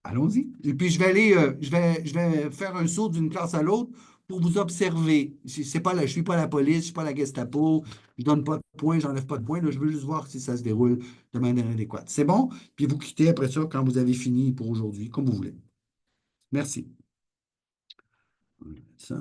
allons-y. Et puis, je vais faire un saut d'une classe à l'autre pour vous observer. Je ne suis pas la police, je ne suis pas la Gestapo, je ne donne pas de points, je n'enlève pas de points. Là, je veux juste voir si ça se déroule de manière adéquate. C'est bon? Puis vous quittez après ça quand vous avez fini pour aujourd'hui, comme vous voulez. Merci. Ça.